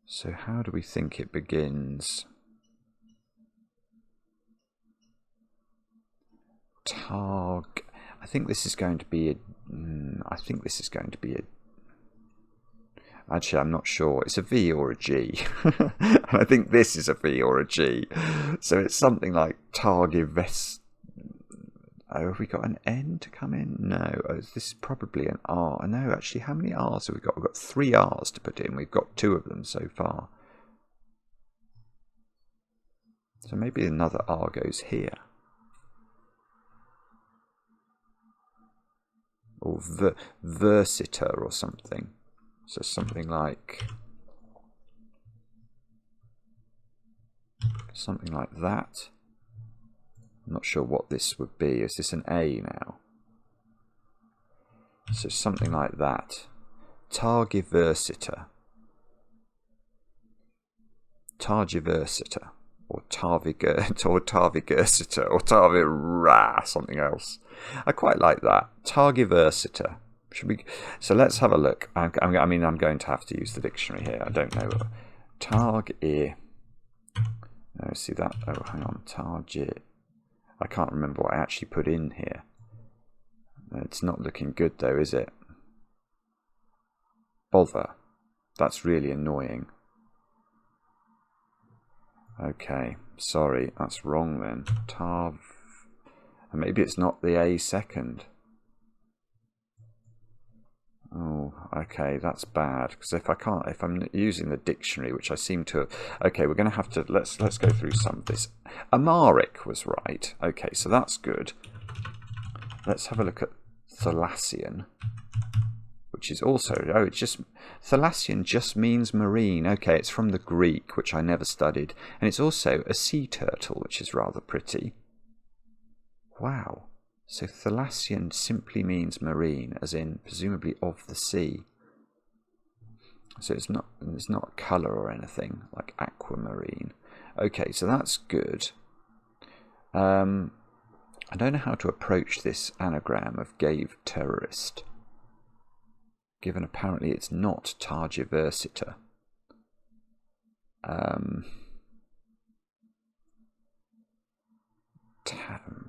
So how do we think it begins? I think this is going to be a... I think this is going to be a... Actually, I'm not sure. It's a V or a G. And I think this is a V or a G. So it's something like Targivest. Oh, have we got an N to come in? No. Oh, this is probably an R. No, actually, how many R's have we got? We've got 3 R's to put in. We've got 2 of them so far. So maybe another R goes here. Or versitor or something. So something like that. I'm not sure what this would be. Is this an A now? So something like that. Targiversitor. Targiversitor. Or Tarvigersiter. Or Tarvira. Something else. I quite like that. Targiversitor. Should we? So let's have a look. I mean, I'm going to have to use the dictionary here. I don't know. No, see that? Oh, hang on. Target. I can't remember what I actually put in here. It's not looking good though, is it? Bother. That's really annoying. Okay, sorry, that's wrong then. Maybe it's not the A second. Oh, okay, that's bad. Because if I'm using the dictionary, which I seem to. Okay, we're going to have to. Let's go through some of this. Amharic was right. Okay, so that's good. Let's have a look at Thalassian, which is also. Oh, it's just Thalassian just means marine. Okay, it's from the Greek, which I never studied, and it's also a sea turtle, which is rather pretty. Wow. So Thalassian simply means marine, as in presumably of the sea. So it's not a colour or anything like aquamarine. Okay, so that's good. I don't know how to approach this anagram of gave terrorist, given apparently it's not Targiversitor.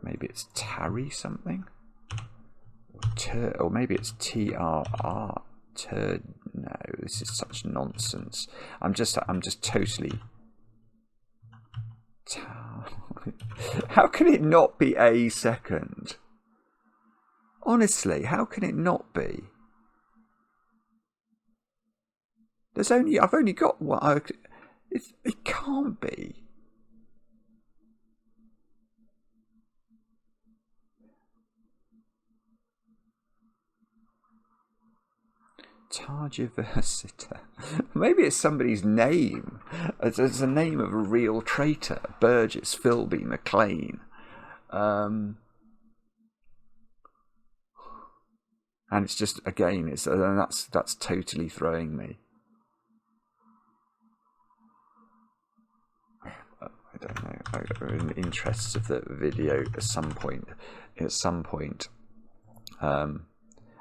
Maybe it's Tarry something, or maybe it's TRR. No, this is such nonsense. I'm just totally. How can it not be A second? Honestly, how can it not be? I've only got one. It can't be. Targiversitor. Maybe it's somebody's name. It's the name of a real traitor, Burgess Philby MacLean. And it's just again, that's totally throwing me. I don't know. In the interests of the video, at some point.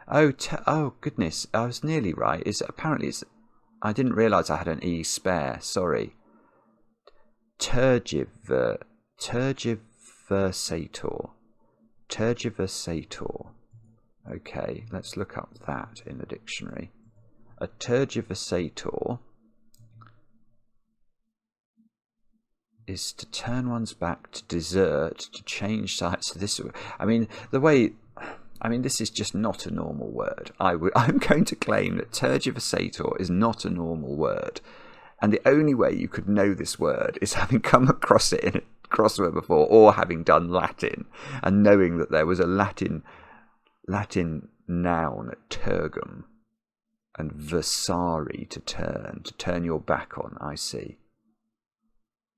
Oh goodness! I was nearly right. Apparently I didn't realise I had an E spare. Sorry. Tergiversator. Tergiversator. Okay, let's look up that in the dictionary. A tergiversator is to turn one's back, to desert, to change sides. So this, this is just not a normal word. I'm going to claim that tergiversator is not a normal word. And the only way you could know this word is having come across it in a crossword before, or having done Latin, and knowing that there was a Latin noun at tergum, and versari, to turn your back on, I see.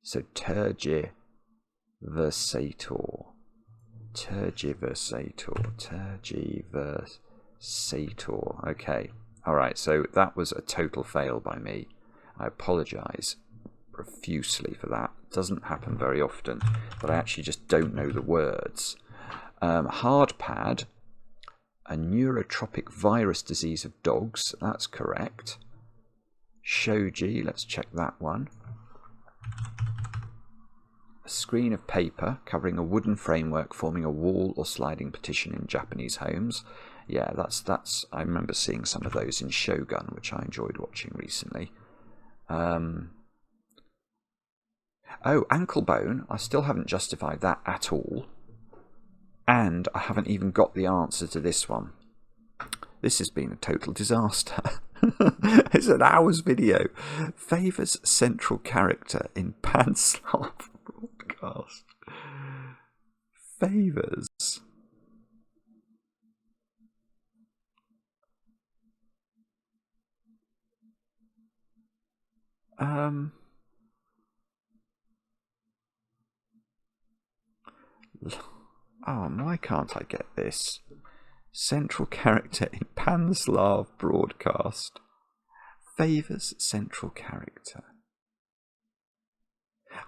So tergiversator. Okay. Alright, so that was a total fail by me. I apologise profusely for that. It doesn't happen very often, but I actually just don't know the words. Hard pad, a neurotropic virus disease of dogs. That's correct. Shoji, let's check that one. A screen of paper covering a wooden framework forming a wall or sliding partition in Japanese homes. Yeah, that's. I remember seeing some of those in Shogun, which I enjoyed watching recently. Oh, ankle bone. I still haven't justified that at all. And I haven't even got the answer to this one. This has been a total disaster. It's an hour's video. Favours central character in Pan-Slav broadcast. Favours. Oh, why can't I get this? Central character in Pan-Slav broadcast. Favours central character.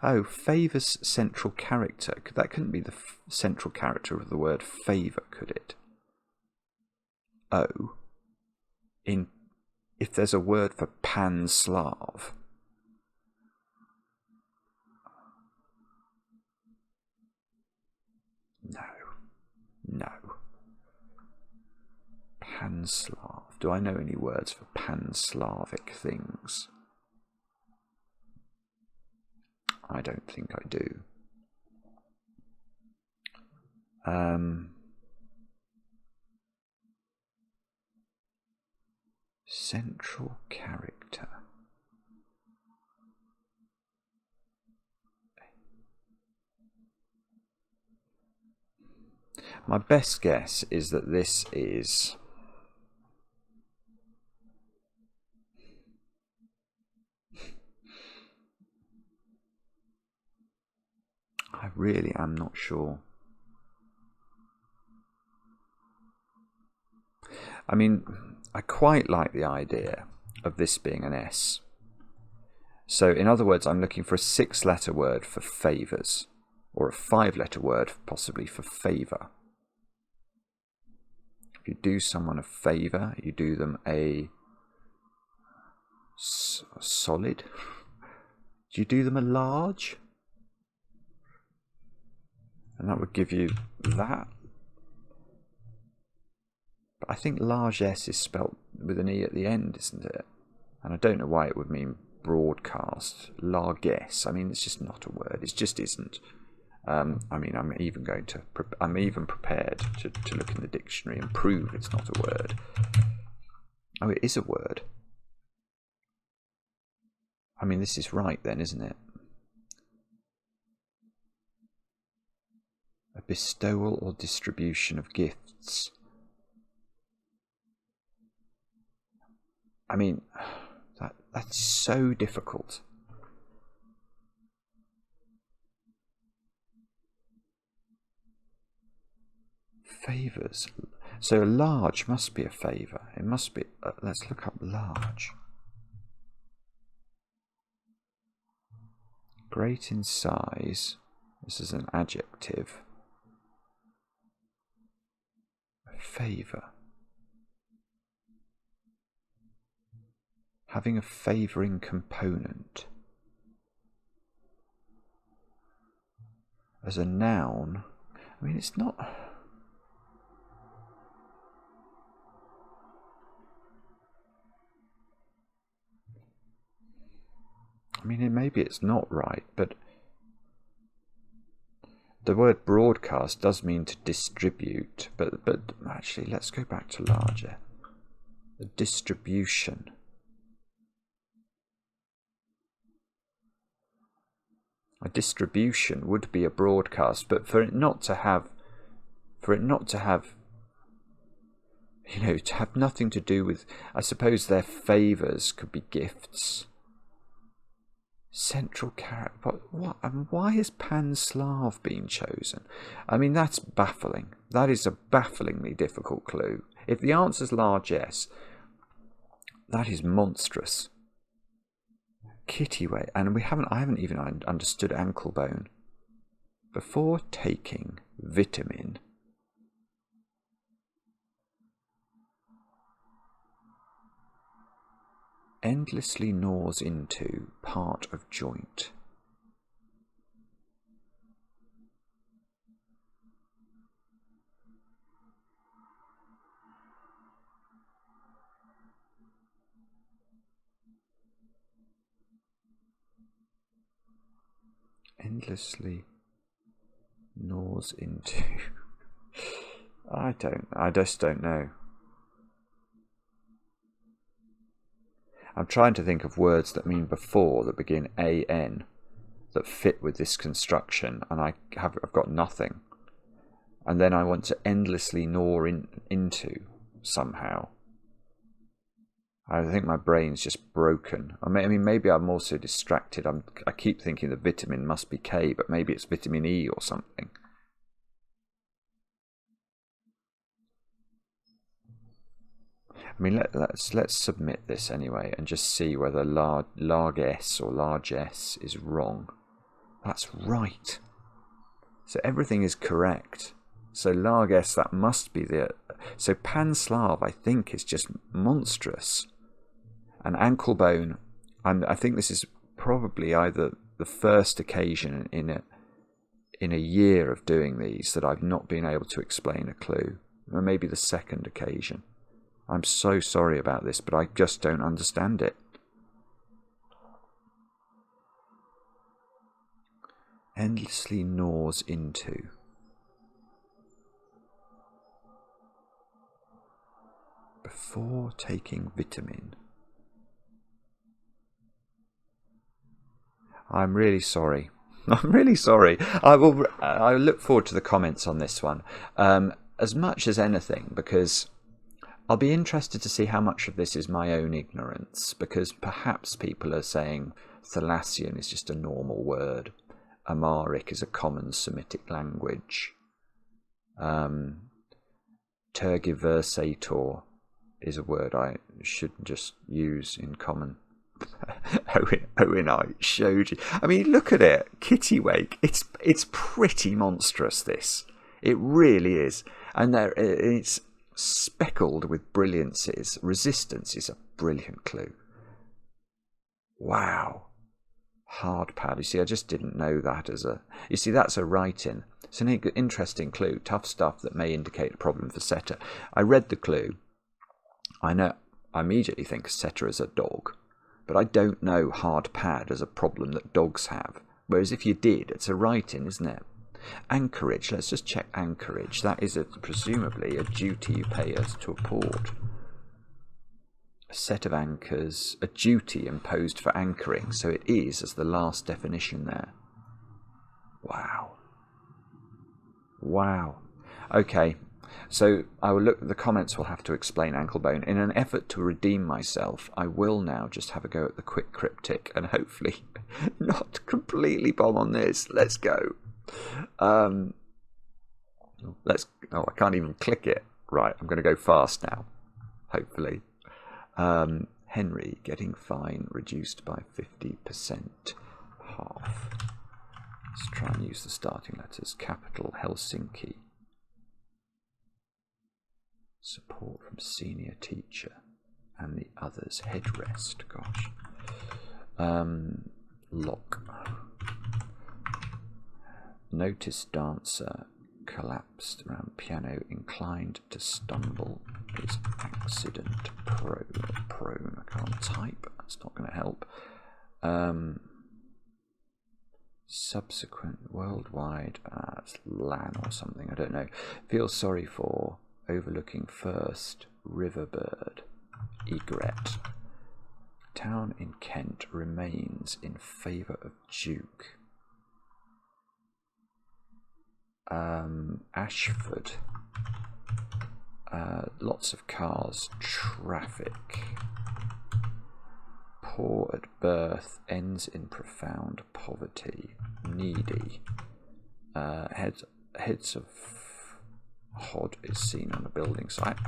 Oh, favours central character. That couldn't be the central character of the word favour, could it? Oh. If there's a word for Pan-Slav. No. Pan-Slav. Do I know any words for Pan-Slavic things? I don't think I do. Central character. My best guess is that this is... I really am not sure. I mean, I quite like the idea of this being an S. So, in other words, I'm looking for a 6-letter word for favours, or a 5-letter word possibly for favour. If you do someone a favour, you do them a solid. Do you do them a large? And that would give you that. But I think large S is spelt with an E at the end, isn't it? And I don't know why it would mean broadcast. Largesse. I mean, it's just not a word. It just isn't. I mean, I'm even prepared to look in the dictionary and prove it's not a word. Oh, it is a word. I mean, this is right then, isn't it? A bestowal or distribution of gifts. I mean, that's so difficult. Favours. So large must be a favour. It must be. Let's look up large. Great in size. This is an adjective. Favour. Having a favouring component. As a noun, I mean, it's not... I mean, maybe it's not right, but the word broadcast does mean to distribute, but actually, let's go back to larger. The distribution. A distribution would be a broadcast, but for it not to have, you know, to have nothing to do with, I suppose their favours could be gifts. Central character, but what? And why has Pan-Slav been chosen? I mean, that's baffling. That is a bafflingly difficult clue. If the answer's large S, that is monstrous. Kittiwake, and I haven't even understood ankle bone. Before taking vitamin, endlessly gnaws into part of joint. Endlessly gnaws into. I just don't know. I'm trying to think of words that mean before, that begin AN, that fit with this construction, and I've got nothing. And then I want to endlessly gnaw into somehow. I think my brain's just broken. I mean, maybe I'm also distracted. I keep thinking the vitamin must be K, but maybe it's vitamin E or something. I mean, let's submit this anyway and just see whether large S or large S is wrong. That's right. So everything is correct. So large S, that must be the... So Pan-Slav, I think, is just monstrous. And ankle bone, I think this is probably either the first occasion in a year of doing these that I've not been able to explain a clue. Or maybe the second occasion. I'm so sorry about this, but I just don't understand it. Endlessly gnaws into. Before taking vitamin. I'm really sorry. I'm really sorry. I look forward to the comments on this one, as much as anything, because I'll be interested to see how much of this is my own ignorance, because perhaps people are saying Thalassian is just a normal word. Amharic is a common Semitic language. Tergiversator is a word I should just use in common. Owen, I showed you. I mean, look at it. Kittiwake. It's pretty monstrous, this. It really is. And it's speckled with brilliances. Resistance is a brilliant clue. Wow. Hard pad. You see, I just didn't know that as a... You see, that's a write-in. It's an interesting clue. Tough stuff that may indicate a problem for setter. I read the clue. I immediately think setter is a dog. But I don't know hard pad as a problem that dogs have. Whereas if you did, it's a write-in, isn't it? Anchorage. Let's just check anchorage. That is presumably a duty you pay us to a port. A set of anchors, a duty imposed for anchoring. So it is as the last definition there. Wow. Wow. Okay. So I will look. The comments will have to explain ankle bone. In an effort to redeem myself, I will now just have a go at the quick cryptic and hopefully not completely bomb on this. Let's go. I can't even click it. Right, I'm going to go fast now. Hopefully. Henry getting fine reduced by 50%. Half. Let's try and use the starting letters. Capital Helsinki. Support from senior teacher and the others. Headrest. Gosh. Lock. Notice dancer collapsed around piano, inclined to stumble. Is accident prone. I can't type. That's not going to help. Subsequent worldwide. It's LAN or something. I don't know. Feel sorry for. Overlooking first. Riverbird. Egret. Town in Kent remains in favour of Duke. Ashford. Lots of cars. Traffic. Poor at birth. Ends in profound poverty. Needy. Heads of Hod is seen on a building site.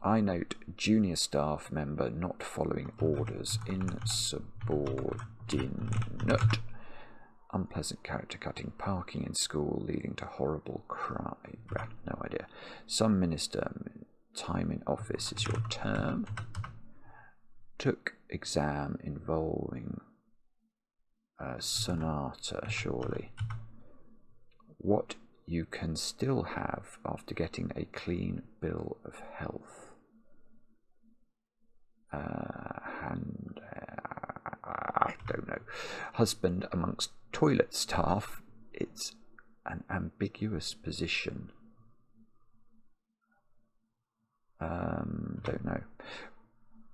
I note junior staff member not following orders, insubordinate, unpleasant character cutting, parking in school leading to horrible crime. No idea. Some minister, time in office is your term. Took exam involving sonata, surely. What you can still have after getting a clean bill of health. I don't know. Husband amongst toilet staff. It's an ambiguous position. Don't know.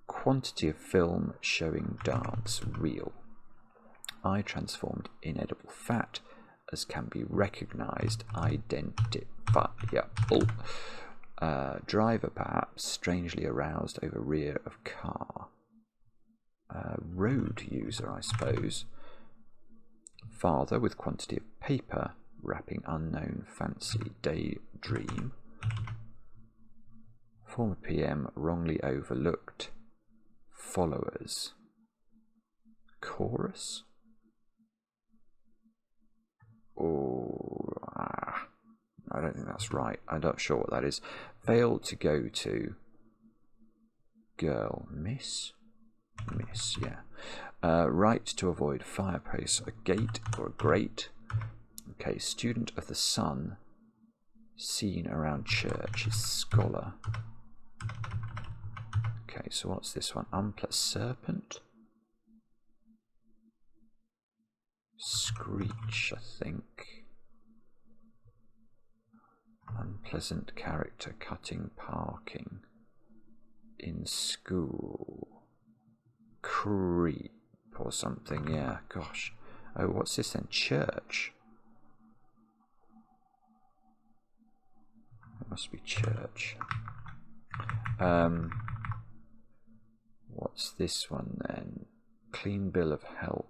Quantity of film showing dance reel. Eye transformed inedible fat as can be recognized, identifiable. Driver perhaps strangely aroused over rear of car. Road user, I suppose. Father with quantity of paper wrapping unknown fancy daydream. Former PM wrongly overlooked. Followers. Chorus. Oh, I don't think that's right. I'm not sure what that is. Failed to go to. Girl. Miss, yeah. Right to avoid fireplace, a gate or a grate. Okay, student of the sun. Seen around church is scholar. Okay, so what's this one? Serpent. Screech, I think. Unpleasant character cutting, parking in school. Creep or something, yeah, gosh. Oh, what's this then? Church. It must be church. What's this one then? Clean bill of health.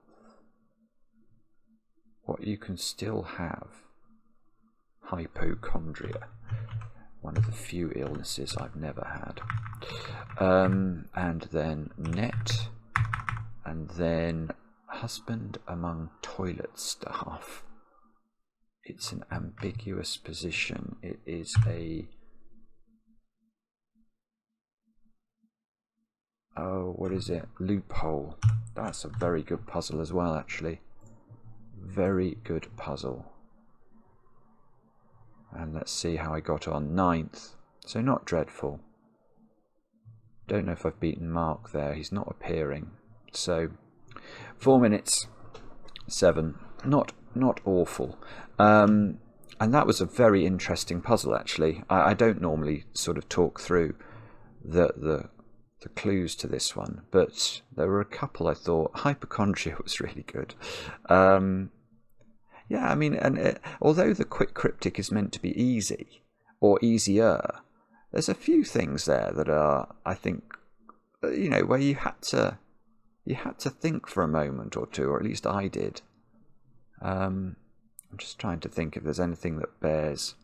What you can still have. Hypochondria. One of the few illnesses I've never had. And then net. And then husband among toilet staff. It's an ambiguous position. It is a... Oh, what is it? Loophole. That's a very good puzzle as well, actually. Very good puzzle. And let's see how I got on. 9th. So not dreadful. Don't know if I've beaten Mark there. He's not appearing. So 4 minutes. 7. Not awful. And that was a very interesting puzzle, actually. I don't normally sort of talk through the clues to this one, but there were a couple I thought. Hypochondria was really good. Yeah, I mean, and although the quick cryptic is meant to be easy or easier, there's a few things there that are, I think, you know, where you had to think for a moment or two, or at least I did. I'm just trying to think if there's anything that bears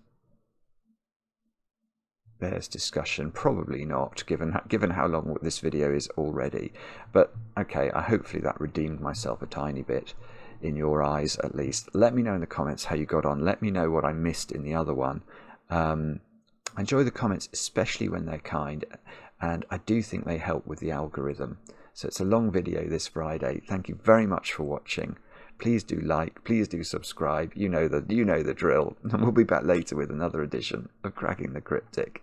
discussion. Probably not, given how long this video is already. But okay, hopefully that redeemed myself a tiny bit in your eyes, at least. Let me know in the comments how you got on. Let me know what I missed in the other one. Enjoy the comments, especially when they're kind, and I do think they help with the algorithm. So it's a long video this Friday. Thank you very much for watching. Please do like, please do subscribe. You know the drill. And we'll be back later with another edition of Cracking the Cryptic.